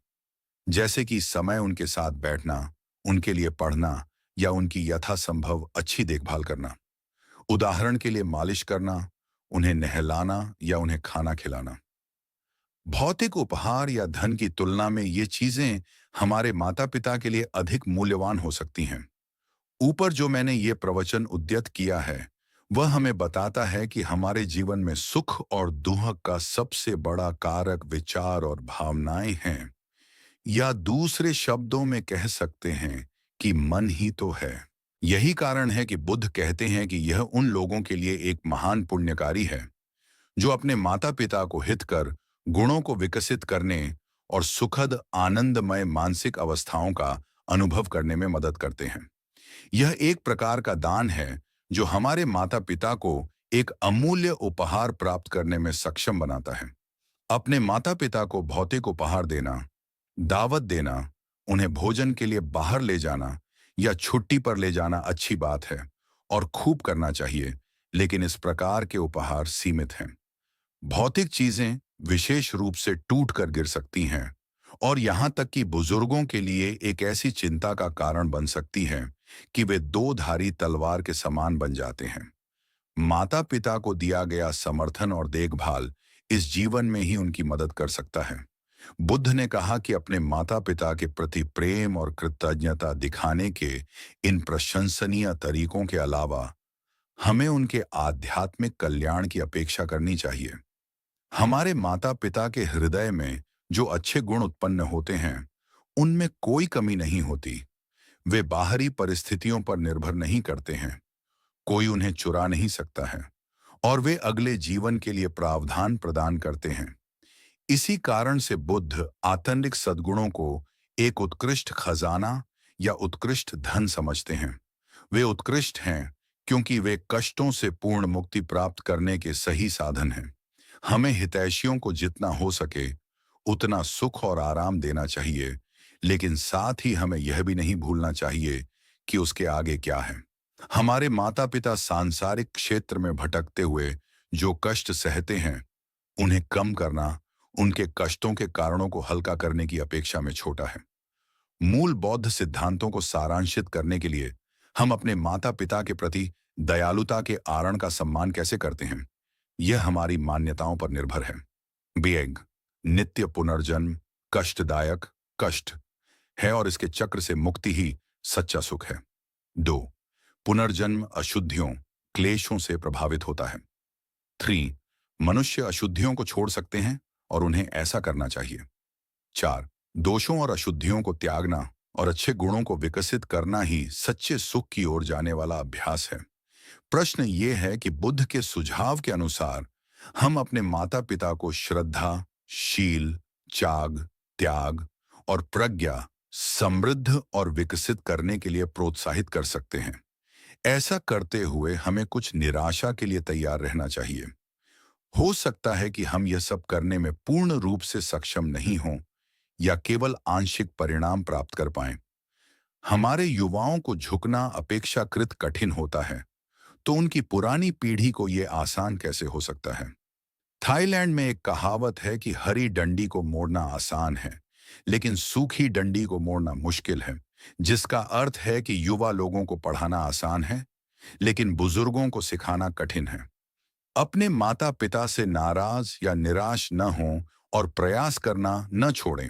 A: जैसे कि समय उनके साथ बैठना, उनके लिए पढ़ना, या उनकी यथासंभव अच्छी देखभाल करना। उदाहरण के लिए मालिश करना, उन्हें नहलाना या उन्हें खाना खिलाना। भौतिक उपहार या धन की तुलना में ये चीजें हमारे माता पिता के लिए अधिक मूल्यवान हो सकती हैं। ऊपर जो मैंने ये प्रवचन उद्यत किया है, वह हमें बताता है कि हमारे जीवन में सुख और दुख का सबसे बड़ा कारक विचार और भावनाएं हैं, या दूसरे शब्दों में कह सकते हैं कि मन ही तो है। यही कारण है कि बुद्ध कहते हैं कि यह उन लोगों के लिए एक महान पुण्यकारी है जो अपने माता पिता को हित कर गुणों को विकसित करने और सुखद आनंदमय मानसिक अवस्थाओं का अनुभव करने में मदद करते हैं। यह एक प्रकार का दान है जो हमारे माता पिता को एक अमूल्य उपहार प्राप्त करने में सक्षम बनाता है। अपने माता पिता को भौतिक उपहार देना, दावत देना, उन्हें भोजन के लिए बाहर ले जाना या छुट्टी पर ले जाना अच्छी बात है और खूब करना चाहिए, लेकिन इस प्रकार के उपहार सीमित हैं। भौतिक चीजें विशेष रूप से टूट कर गिर सकती हैं, और यहां तक कि बुजुर्गों के लिए एक ऐसी चिंता का कारण बन सकती है कि वे दो धारी तलवार के समान बन जाते हैं। माता पिता को दिया गया समर्थन और देखभाल इस जीवन में ही उनकी मदद कर सकता है। बुद्ध ने कहा कि अपने माता पिता के प्रति प्रेम और कृतज्ञता दिखाने के इन प्रशंसनीय तरीकों के अलावा हमें उनके आध्यात्मिक कल्याण की अपेक्षा करनी चाहिए। हमारे माता पिता के हृदय में जो अच्छे गुण उत्पन्न होते हैं, उनमें कोई कमी नहीं होती। वे बाहरी परिस्थितियों पर निर्भर नहीं करते हैं, कोई उन्हें चुरा नहीं सकता है, और वे अगले जीवन के लिए प्रावधान प्रदान करते हैं। इसी कारण से बुद्ध आंतरिक सद्गुणों को एक उत्कृष्ट खजाना या उत्कृष्ट धन समझते हैं। वे उत्कृष्ट हैं क्योंकि वे कष्टों से पूर्ण मुक्ति प्राप्त करने के सही साधन हैं। हमें हितैषियों को जितना हो सके उतना सुख और आराम देना चाहिए, लेकिन साथ ही हमें यह भी नहीं भूलना चाहिए कि उसके आगे क्या है। हमारे माता पिता सांसारिक क्षेत्र में भटकते हुए जो कष्ट सहते हैं, उन्हें कम करना उनके कष्टों के कारणों को हल्का करने की अपेक्षा में छोटा है। मूल बौद्ध सिद्धांतों को सारांशित करने के लिए हम अपने माता पिता के प्रति दयालुता के आरण का सम्मान कैसे करते हैं, यह हमारी मान्यताओं पर निर्भर है। बेग नित्य पुनर्जन्म कष्टदायक कष्ट है और इसके चक्र से मुक्ति ही सच्चा सुख है। 2. पुनर्जन्म अशुद्धियों क्लेशों से प्रभावित होता है। 3. मनुष्य अशुद्धियों को छोड़ सकते हैं और उन्हें ऐसा करना चाहिए। 4. दोषों और अशुद्धियों को त्यागना और अच्छे गुणों को विकसित करना ही सच्चे सुख की ओर जाने वाला अभ्यास है। प्रश्न ये है कि बुद्ध के सुझाव के अनुसार हम अपने माता पिता को श्रद्धा, शील, त्याग और प्रज्ञा समृद्ध और विकसित करने के लिए प्रोत्साहित कर सकते हैं। ऐसा करते हुए हमें कुछ निराशा के लिए तैयार रहना चाहिए। हो सकता है कि हम यह सब करने में पूर्ण रूप से सक्षम नहीं हों या केवल आंशिक परिणाम प्राप्त कर पाएं। हमारे युवाओं को झुकना अपेक्षाकृत कठिन होता है, तो उनकी पुरानी पीढ़ी को यह आसान कैसे हो सकता है? थाईलैंड में एक कहावत है कि हरी डंडी को मोड़ना आसान है, लेकिन सूखी डंडी को मोड़ना मुश्किल है, जिसका अर्थ है कि युवा लोगों को पढ़ाना आसान है, लेकिन बुजुर्गों को सिखाना कठिन है। अपने माता पिता से नाराज या निराश न हों और प्रयास करना न छोड़ें,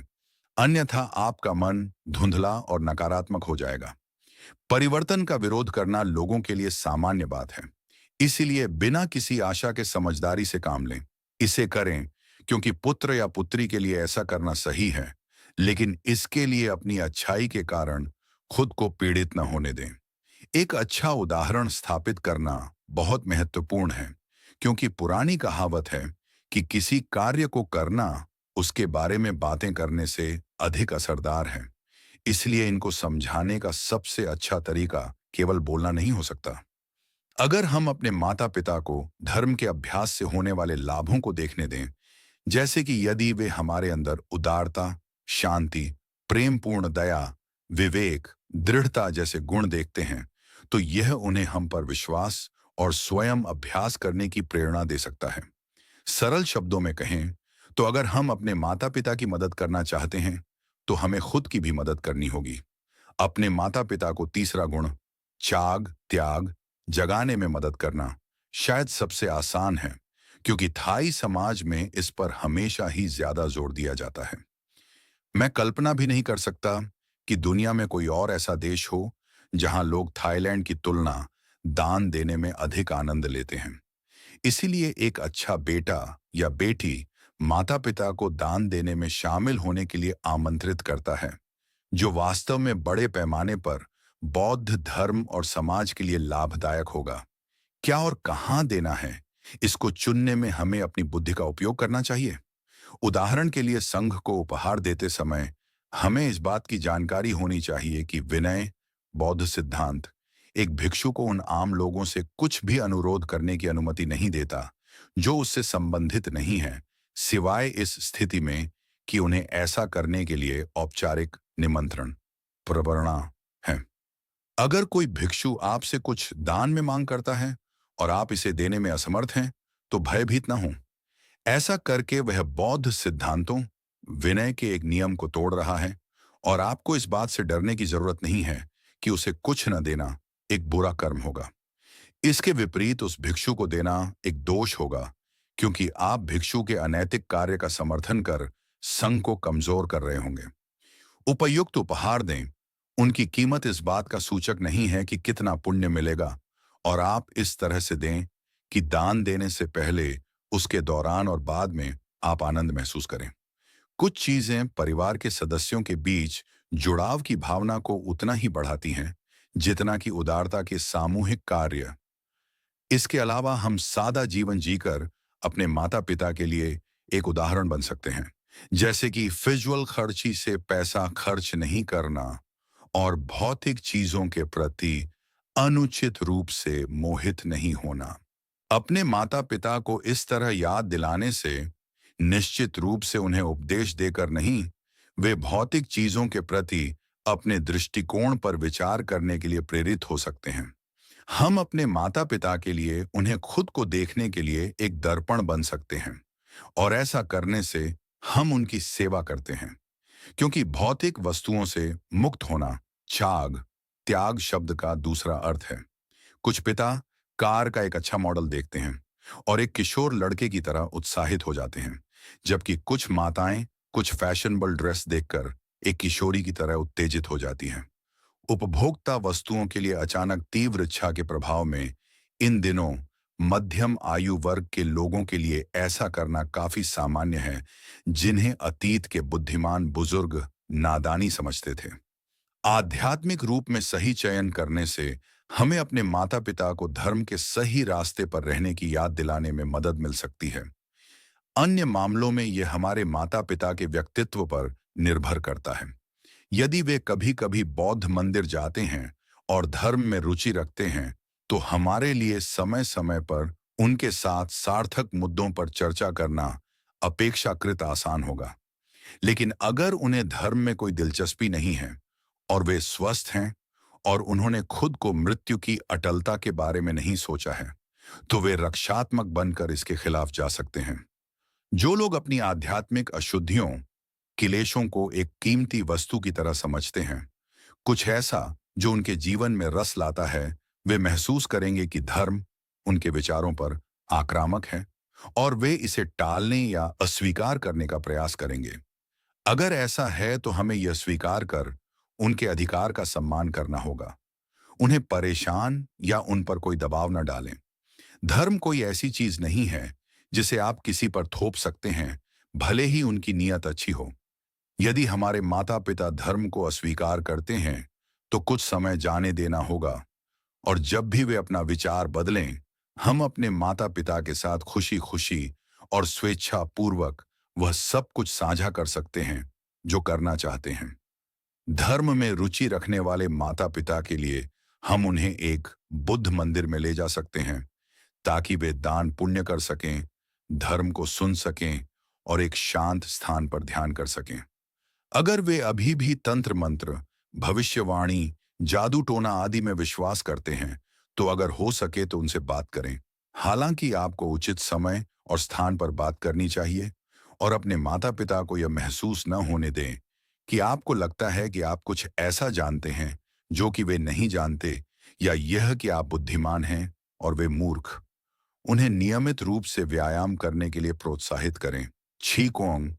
A: अन्यथा आपका मन धुंधला और नकारात्मक हो जाएगा। परिवर्तन का विरोध करना लोगों के लिए सामान्य बात है, इसीलिए बिना किसी आशा के समझदारी से काम लें। इसे करें क्योंकि पुत्र या पुत्री के लिए ऐसा करना सही है, लेकिन इसके लिए अपनी अच्छाई के कारण खुद को पीड़ित न होने दें। एक अच्छा उदाहरण स्थापित करना बहुत महत्वपूर्ण है, क्योंकि पुरानी कहावत है कि किसी कार्य को करना उसके बारे में बातें करने से अधिक असरदार है। इसलिए इनको समझाने का सबसे अच्छा तरीका केवल बोलना नहीं हो सकता। अगर हम अपने माता पिता को धर्म के अभ्यास से होने वाले लाभों को देखने दें, जैसे कि यदि वे हमारे अंदर उदारता, शांति, प्रेमपूर्ण दया, विवेक, दृढ़ता जैसे गुण देखते हैं, तो यह उन्हें हम पर विश्वास और स्वयं अभ्यास करने की प्रेरणा दे सकता है। सरल शब्दों में कहें तो अगर हम अपने माता पिता की मदद करना चाहते हैं, तो हमें खुद की भी मदद करनी होगी। अपने माता पिता को तीसरा गुण, त्याग त्याग जगाने में मदद करना शायद सबसे आसान है, क्योंकि थाई समाज में इस पर हमेशा ही ज्यादा जोर दिया जाता है। मैं कल्पना भी नहीं कर सकता कि दुनिया में कोई और ऐसा देश हो जहां लोग थाईलैंड की तुलना दान देने में अधिक आनंद लेते हैं। इसीलिए एक अच्छा बेटा या बेटी माता पिता को दान देने में शामिल होने के लिए आमंत्रित करता है, जो वास्तव में बड़े पैमाने पर बौद्ध धर्म और समाज के लिए लाभदायक होगा। क्या और कहां देना है, इसको चुनने में हमें अपनी बुद्धि का उपयोग करना चाहिए। उदाहरण के लिए संघ को उपहार देते समय हमें इस बात की जानकारी होनी चाहिए कि विनय, बौद्ध सिद्धांत, एक भिक्षु को उन आम लोगों से कुछ भी अनुरोध करने की अनुमति नहीं देता जो उससे संबंधित नहीं है, सिवाय इस स्थिति में कि उन्हें ऐसा करने के लिए औपचारिक निमंत्रण प्रवरणा है। अगर कोई भिक्षु आपसे कुछ दान में मांग करता है और आप इसे देने में असमर्थ हैं, तो भयभीत ना हो। ऐसा करके वह बौद्ध सिद्धांतों, विनय के एक नियम को तोड़ रहा है, और आपको इस बात से डरने की जरूरत नहीं है कि उसे कुछ न देना एक बुरा कर्म होगा। इसके विपरीत उस भिक्षु को देना एक दोष होगा, क्योंकि आप भिक्षु के अनैतिक कार्य का समर्थन कर संघ को कमजोर कर रहे होंगे। उपयुक्त उपहार दें। उनकी कीमत इस बात का सूचक नहीं है कि कितना पुण्य मिलेगा, और आप इस तरह से दें कि दान देने से पहले, उसके दौरान और बाद में आप आनंद महसूस करें। कुछ चीजें परिवार के सदस्यों के बीच जुड़ाव की भावना को उतना ही बढ़ाती हैं जितना कि उदारता के सामूहिक कार्य। इसके अलावा हम सादा जीवन जीकर अपने माता पिता के लिए एक उदाहरण बन सकते हैं, जैसे कि फिजूल खर्ची से पैसा खर्च नहीं करना और भौतिक चीजों के प्रति अनुचित रूप से मोहित नहीं होना। अपने माता पिता को इस तरह याद दिलाने से, निश्चित रूप से उन्हें उपदेश देकर नहीं, वे भौतिक चीजों के प्रति अपने दृष्टिकोण पर विचार करने के लिए प्रेरित हो सकते हैं। हम अपने माता पिता के लिए उन्हें खुद को देखने के लिए एक दर्पण बन सकते हैं, और ऐसा करने से हम उनकी सेवा करते हैं, क्योंकि भौतिक वस्तुओं से मुक्त होना त्याग त्याग शब्द का दूसरा अर्थ है। कुछ पिता कार का एक अच्छा मॉडल देखते हैं और एक किशोर लड़के की तरह उत्साहित हो जाते हैं, जबकि कुछ माताएं कुछ फैशनेबल ड्रेस देखकर एक किशोरी की तरह उत्तेजित हो जाती हैं। उपभोक्ता वस्तुओं के लिए अचानक तीव्र इच्छा के प्रभाव में इन दिनों मध्यम आयु वर्ग के लोगों के लिए ऐसा करना काफी सामान्य है, जिन्हें अतीत के बुद्धिमान बुजुर्ग नादानी समझते थे। आध्यात्मिक रूप में सही चयन करने से हमें अपने माता पिता को धर्म के सही रास्ते पर रहने की याद दिलाने में मदद मिल सकती है। अन्य मामलों में यह हमारे माता पिता के व्यक्तित्व पर निर्भर करता है। यदि वे कभी कभी बौद्ध मंदिर जाते हैं और धर्म में रुचि रखते हैं, तो हमारे लिए समय समय पर उनके साथ सार्थक मुद्दों पर चर्चा करना अपेक्षाकृत आसान होगा। लेकिन अगर उन्हें धर्म में कोई दिलचस्पी नहीं है और वे स्वस्थ हैं और उन्होंने खुद को मृत्यु की अटलता के बारे में नहीं सोचा है, तो वे रक्षात्मक बनकर इसके खिलाफ जा सकते हैं। जो लोग अपनी आध्यात्मिक अशुद्धियों, क्लेशों को एक कीमती वस्तु की तरह समझते हैं, कुछ ऐसा जो उनके जीवन में रस लाता है, वे महसूस करेंगे कि धर्म उनके विचारों पर आक्रामक है और वे इसे टालने या अस्वीकार करने का प्रयास करेंगे। अगर ऐसा है तो हमें यह स्वीकार कर उनके अधिकार का सम्मान करना होगा। उन्हें परेशान या उन पर कोई दबाव न डालें। धर्म कोई ऐसी चीज नहीं है जिसे आप किसी पर थोप सकते हैं, भले ही उनकी नीयत अच्छी हो। यदि हमारे माता पिता धर्म को अस्वीकार करते हैं, तो कुछ समय जाने देना होगा और जब भी वे अपना विचार बदलें, हम अपने माता पिता के साथ खुशी खुशी और स्वेच्छा पूर्वक वह सब कुछ साझा कर सकते हैं जो करना चाहते हैं। धर्म में रुचि रखने वाले माता पिता के लिए हम उन्हें एक बुद्ध मंदिर में ले जा सकते हैं ताकि वे दान पुण्य कर सकें, धर्म को सुन सकें और एक शांत स्थान पर ध्यान कर सकें। अगर वे अभी भी तंत्र मंत्र, भविष्यवाणी, जादू टोना आदि में विश्वास करते हैं, तो अगर हो सके तो उनसे बात करें। हालांकि आपको उचित समय और स्थान पर बात करनी चाहिए और अपने माता पिता को यह महसूस न होने दें कि आपको लगता है कि आप कुछ ऐसा जानते हैं जो कि वे नहीं जानते, या यह कि आप बुद्धिमान हैं और वे मूर्ख। उन्हें नियमित रूप से व्यायाम करने के लिए प्रोत्साहित करें। छीकोंग,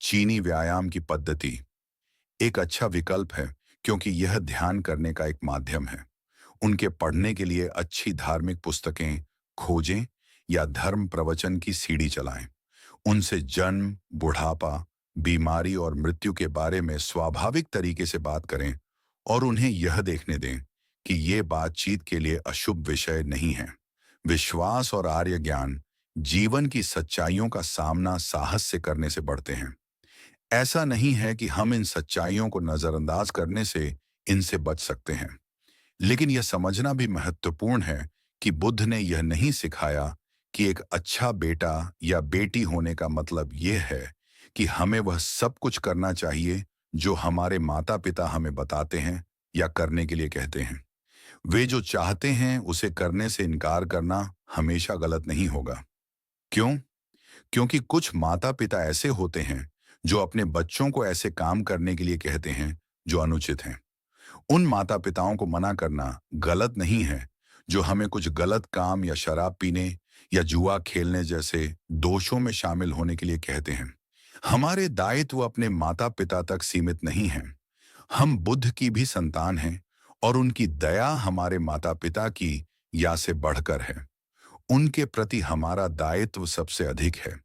A: चीनी व्यायाम की पद्धति, एक अच्छा विकल्प है क्योंकि यह ध्यान करने का एक माध्यम है। उनके पढ़ने के लिए अच्छी धार्मिक पुस्तकें खोजें या धर्म प्रवचन की सीडी चलाएं। उनसे जन्म, बुढ़ापा, बीमारी और मृत्यु के बारे में स्वाभाविक तरीके से बात करें और उन्हें यह देखने दें कि ये बातचीत के लिए अशुभ विषय नहीं है। विश्वास और आर्य ज्ञान जीवन की सच्चाइयों का सामना साहस से करने से बढ़ते हैं। ऐसा नहीं है कि हम इन सच्चाइयों को नजरअंदाज करने से इनसे बच सकते हैं, लेकिन यह समझना भी महत्वपूर्ण है कि बुद्ध ने यह नहीं सिखाया कि एक अच्छा बेटा या बेटी होने का मतलब यह है कि हमें वह सब कुछ करना चाहिए जो हमारे माता पिता हमें बताते हैं या करने के लिए कहते हैं। वे जो चाहते हैं उसे करने से इनकार करना हमेशा गलत नहीं होगा। क्यों? क्योंकि कुछ माता पिता ऐसे होते हैं जो अपने बच्चों को ऐसे काम करने के लिए कहते हैं जो अनुचित हैं। उन माता पिताओं को मना करना गलत नहीं है जो हमें कुछ गलत काम या शराब पीने या जुआ खेलने जैसे दोषों में शामिल होने के लिए कहते हैं। हमारे दायित्व अपने माता पिता तक सीमित नहीं हैं। हम बुद्ध की भी संतान हैं और उनकी दया हमारे माता पिता की या से बढ़कर है। उनके प्रति हमारा दायित्व सबसे अधिक है।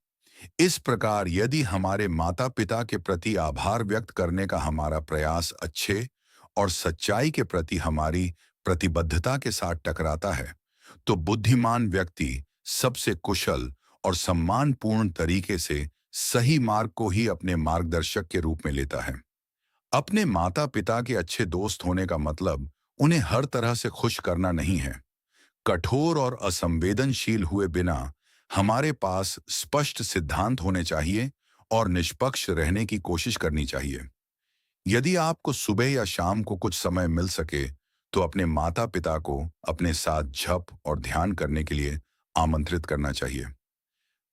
A: इस प्रकार यदि हमारे माता पिता के प्रति आभार व्यक्त करने का हमारा प्रयास अच्छे और सच्चाई के प्रति हमारी प्रतिबद्धता के साथ टकराता है, तो बुद्धिमान व्यक्ति सबसे कुशल और सम्मानपूर्ण तरीके से सही मार्ग को ही अपने मार्गदर्शक के रूप में लेता है। अपने माता पिता के अच्छे दोस्त होने का मतलब उन्हें हर तरह से खुश करना नहीं है। कठोर और असंवेदनशील हुए बिना हमारे पास स्पष्ट सिद्धांत होने चाहिए और निष्पक्ष रहने की कोशिश करनी चाहिए। यदि आपको सुबह या शाम को कुछ समय मिल सके, तो अपने माता पिता को अपने साथ जप और ध्यान करने के लिए आमंत्रित करना चाहिए।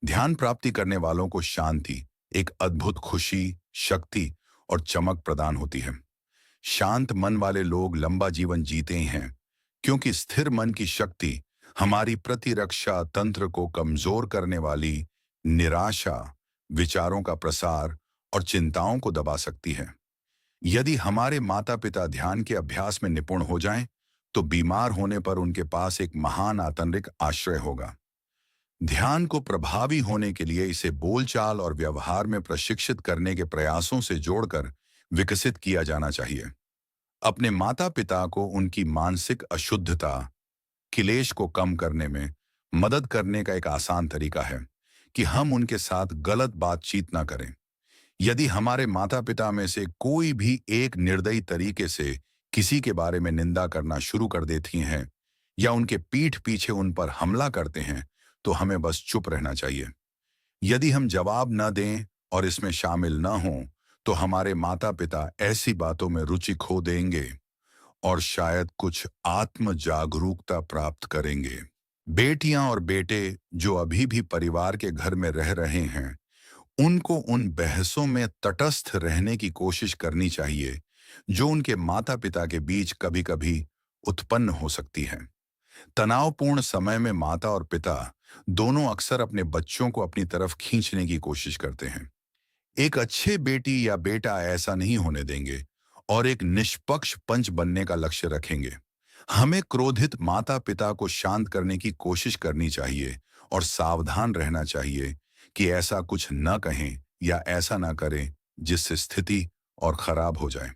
A: ध्यान प्राप्ति करने वालों को शांति, एक अद्भुत खुशी, शक्ति और चमक प्रदान होती है। शांत मन वाले लोग लंबा जीवन जीते हैं क्योंकि स्थिर मन की शक्ति हमारी प्रतिरक्षा तंत्र को कमजोर करने वाली निराशा, विचारों का प्रसार और चिंताओं को दबा सकती है। यदि हमारे माता पिता ध्यान के अभ्यास में निपुण हो जाएं, तो बीमार होने पर उनके पास एक महान आतंरिक आश्रय होगा। ध्यान को प्रभावी होने के लिए इसे बोलचाल और व्यवहार में प्रशिक्षित करने के प्रयासों से जोड़कर विकसित किया जाना चाहिए। अपने माता पिता को उनकी मानसिक अशुद्धता, क्लेश को कम करने में मदद करने का एक आसान तरीका है कि हम उनके साथ गलत बातचीत ना करें। यदि हमारे माता पिता में से कोई भी एक निर्दयी तरीके से किसी के बारे में निंदा करना शुरू कर देती हैं या उनके पीठ पीछे उन पर हमला करते हैं, तो हमें बस चुप रहना चाहिए। यदि हम जवाब न दें और इसमें शामिल न हों, तो हमारे माता पिता ऐसी बातों में रुचि खो देंगे और शायद कुछ आत्म जागरूकता प्राप्त करेंगे। बेटियां और बेटे जो अभी भी परिवार के घर में रह रहे हैं, उनको उन बहसों में तटस्थ रहने की कोशिश करनी चाहिए जो उनके माता पिता के बीच कभी-कभी उत्पन्न हो सकती हैं। तनावपूर्ण समय में माता और पिता दोनों अक्सर अपने बच्चों को अपनी तरफ खींचने की कोशिश करते हैं। एक अच्छे बेटी या बेटा ऐसा नहीं होने देंगे और एक निष्पक्ष पंच बनने का लक्ष्य रखेंगे। हमें क्रोधित माता पिता को शांत करने की कोशिश करनी चाहिए और सावधान रहना चाहिए कि ऐसा कुछ न कहें या ऐसा न करें जिससे स्थिति और खराब हो जाए।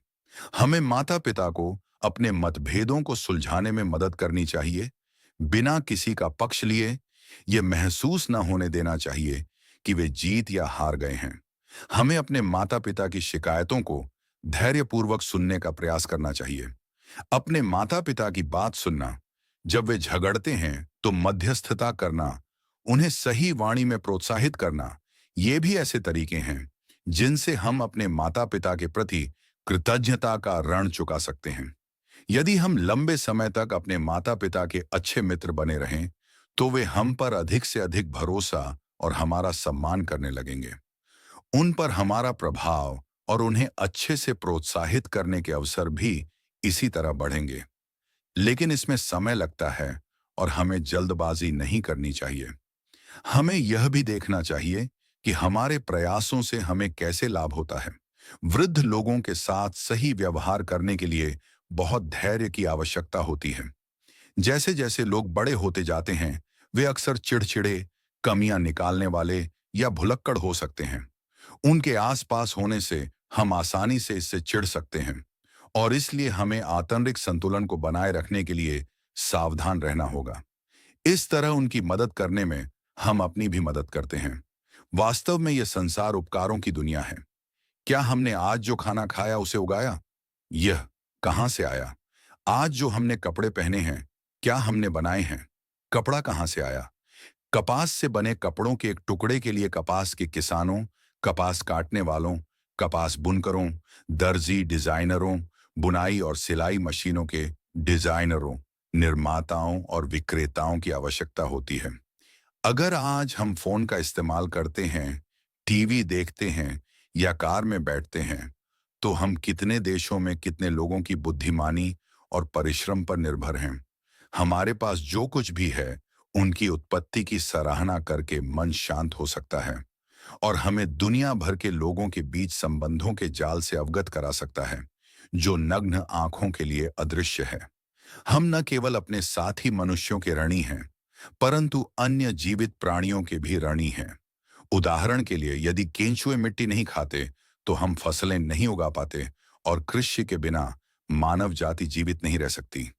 A: हमें माता पिता को अपने मतभेदों को सुलझाने में मदद करनी चाहिए, बिना किसी का पक्ष लिए। ये महसूस न होने देना चाहिए कि वे जीत या हार गए हैं। हमें अपने माता पिता की शिकायतों को धैर्यपूर्वक सुनने का प्रयास करना चाहिए। अपने माता पिता की बात सुनना, जब वे झगड़ते हैं तो मध्यस्थता करना, उन्हें सही वाणी में प्रोत्साहित करना, ये भी ऐसे तरीके हैं जिनसे हम अपने माता पिता के प्रति कृतज्ञता का ऋण चुका सकते हैं। यदि हम लंबे समय तक अपने माता पिता के अच्छे मित्र बने रहें, तो वे हम पर अधिक से अधिक भरोसा और हमारा सम्मान करने लगेंगे। उन पर हमारा प्रभाव और उन्हें अच्छे से प्रोत्साहित करने के अवसर भी इसी तरह बढ़ेंगे। लेकिन इसमें समय लगता है और हमें जल्दबाजी नहीं करनी चाहिए। हमें यह भी देखना चाहिए कि हमारे प्रयासों से हमें कैसे लाभ होता है। वृद्ध लोगों के साथ सही व्यवहार करने के लिए बहुत धैर्य की आवश्यकता होती है। जैसे जैसे लोग बड़े होते जाते हैं, वे अक्सर चिड़चिड़े, कमियां निकालने वाले या भुलक्कड़ हो सकते हैं। उनके आसपास होने से हम आसानी से इससे चिढ़ सकते हैं और इसलिए हमें आंतरिक संतुलन को बनाए रखने के लिए सावधान रहना होगा। इस तरह उनकी मदद करने में हम अपनी भी मदद करते हैं। वास्तव में यह संसार उपकारों की दुनिया है। क्या हमने आज जो खाना खाया उसे उगाया? यह कहाँ से आया? आज जो हमने कपड़े पहने हैं, क्या हमने बनाए हैं? कपड़ा कहाँ से आया? कपास से बने कपड़ों के एक टुकड़े के लिए कपास के किसानों, कपास काटने वालों, कपास बुनकरों, दर्जी डिजाइनरों, बुनाई और सिलाई मशीनों के डिजाइनरों, निर्माताओं और विक्रेताओं की आवश्यकता होती है। अगर आज हम फोन का इस्तेमाल करते हैं, टीवी देखते हैं या कार में बैठते हैं, तो हम कितने देशों में कितने लोगों की बुद्धिमानी और परिश्रम पर निर्भर हैं। हमारे पास जो कुछ भी है, उनकी उत्पत्ति की सराहना करके मन शांत हो सकता है और हमें दुनिया भर के लोगों के बीच संबंधों के जाल से अवगत करा सकता है, जो नग्न आंखों के लिए अदृश्य है। हम न केवल अपने साथी मनुष्यों के ऋणी हैं, परंतु अन्य जीवित प्राणियों के भी ऋणी हैं। उदाहरण के लिए, यदि केंचुए मिट्टी नहीं खाते, तो हम फसलें नहीं उगा पाते और कृषि के बिना मानव जाति जीवित नहीं रह सकती।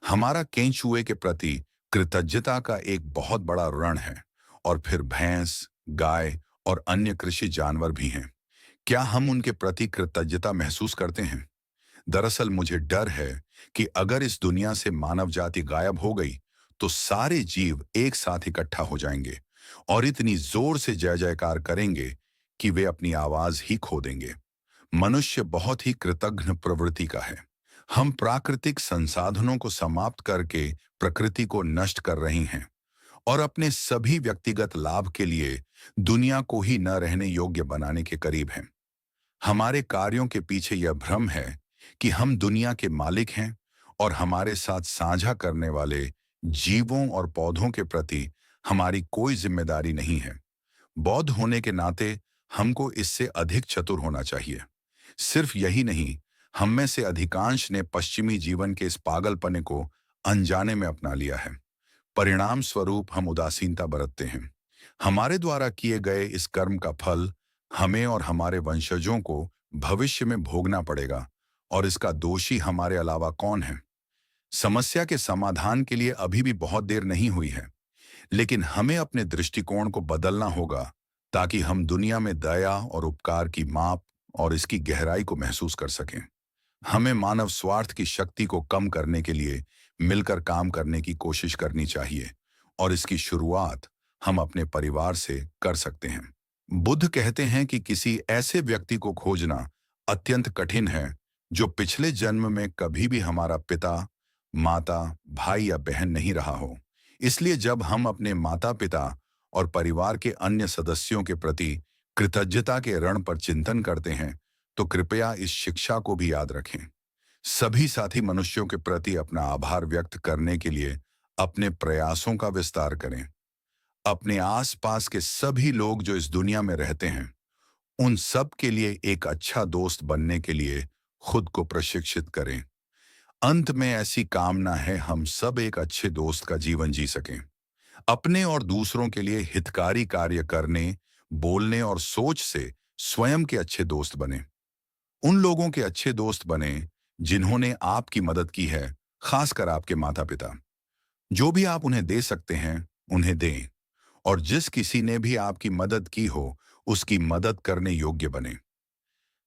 A: हमारा केंचुए के प्रति कृतज्ञता का एक बहुत बड़ा ऋण है और फिर भैंस, गाय और अन्य कृषि जानवर भी हैं। क्या हम उनके प्रति कृतज्ञता महसूस करते हैं? दरअसल मुझे डर है कि अगर इस दुनिया से मानव जाति गायब हो गई, तो सारे जीव एक साथ इकट्ठा हो जाएंगे और इतनी जोर से जय जयकार करेंगे कि वे अपनी आवाज ही खो देंगे। मनुष्य बहुत ही कृतघ्न प्रवृत्ति का है। हम प्राकृतिक संसाधनों को समाप्त करके प्रकृति को नष्ट कर रही हैं और अपने सभी व्यक्तिगत लाभ के लिए दुनिया को ही न रहने योग्य बनाने के करीब हैं। हमारे कार्यों के पीछे यह भ्रम है कि हम दुनिया के मालिक हैं और हमारे साथ साझा करने वाले जीवों और पौधों के प्रति हमारी कोई जिम्मेदारी नहीं है। बौद्ध होने के नाते हमको इससे अधिक चतुर होना चाहिए। सिर्फ यही नहीं, हम में से अधिकांश ने पश्चिमी जीवन के इस पागलपने को अनजाने में अपना लिया है। परिणाम स्वरूप हम उदासीनता बरतते हैं। हमारे द्वारा किए गए इस कर्म का फल हमें और हमारे वंशजों को भविष्य में भोगना पड़ेगा और इसका दोषी हमारे अलावा कौन है? समस्या के समाधान के लिए अभी भी बहुत देर नहीं हुई है, लेकिन हमें अपने दृष्टिकोण को बदलना होगा ताकि हम दुनिया में दया और उपकार की माप और इसकी गहराई को महसूस कर सकें। हमें मानव स्वार्थ की शक्ति को कम करने के लिए मिलकर काम करने की कोशिश करनी चाहिए और इसकी शुरुआत हम अपने परिवार से कर सकते हैं। बुद्ध कहते हैं कि किसी ऐसे व्यक्ति को खोजना अत्यंत कठिन है जो पिछले जन्म में कभी भी हमारा पिता, माता, भाई या बहन नहीं रहा हो। इसलिए जब हम अपने माता-पिता और परिवार के अन्य सदस्यों के प्रति कृतज्ञता के ऋण पर चिंतन करते हैं, तो कृपया इस शिक्षा को भी याद रखें। सभी साथी मनुष्यों के प्रति अपना आभार व्यक्त करने के लिए अपने प्रयासों का विस्तार करें। अपने आसपास के सभी लोग जो इस दुनिया में रहते हैं, उन सब के लिए एक अच्छा दोस्त बनने के लिए खुद को प्रशिक्षित करें। अंत में ऐसी कामना है हम सब एक अच्छे दोस्त का जीवन जी सकें। अपने और दूसरों के लिए हितकारी कार्य करने, बोलने और सोच से स्वयं के अच्छे दोस्त बने। उन लोगों के अच्छे दोस्त बने जिन्होंने आपकी मदद की है, खासकर आपके माता-पिता। जो भी आप उन्हें दे सकते हैं, उन्हें दें और जिस किसी ने भी आपकी मदद की हो, उसकी मदद करने योग्य बने।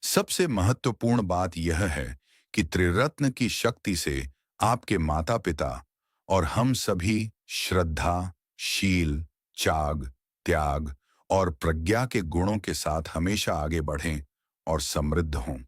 A: सबसे महत्वपूर्ण बात यह है कि त्रिरत्न की शक्ति से आपके माता-पिता और हम सभी श्रद्धा, शील, त्याग, त्याग और प्रज्ञा के गुणों के साथ हमेशा आगे बढ़ें और समृद्ध हों।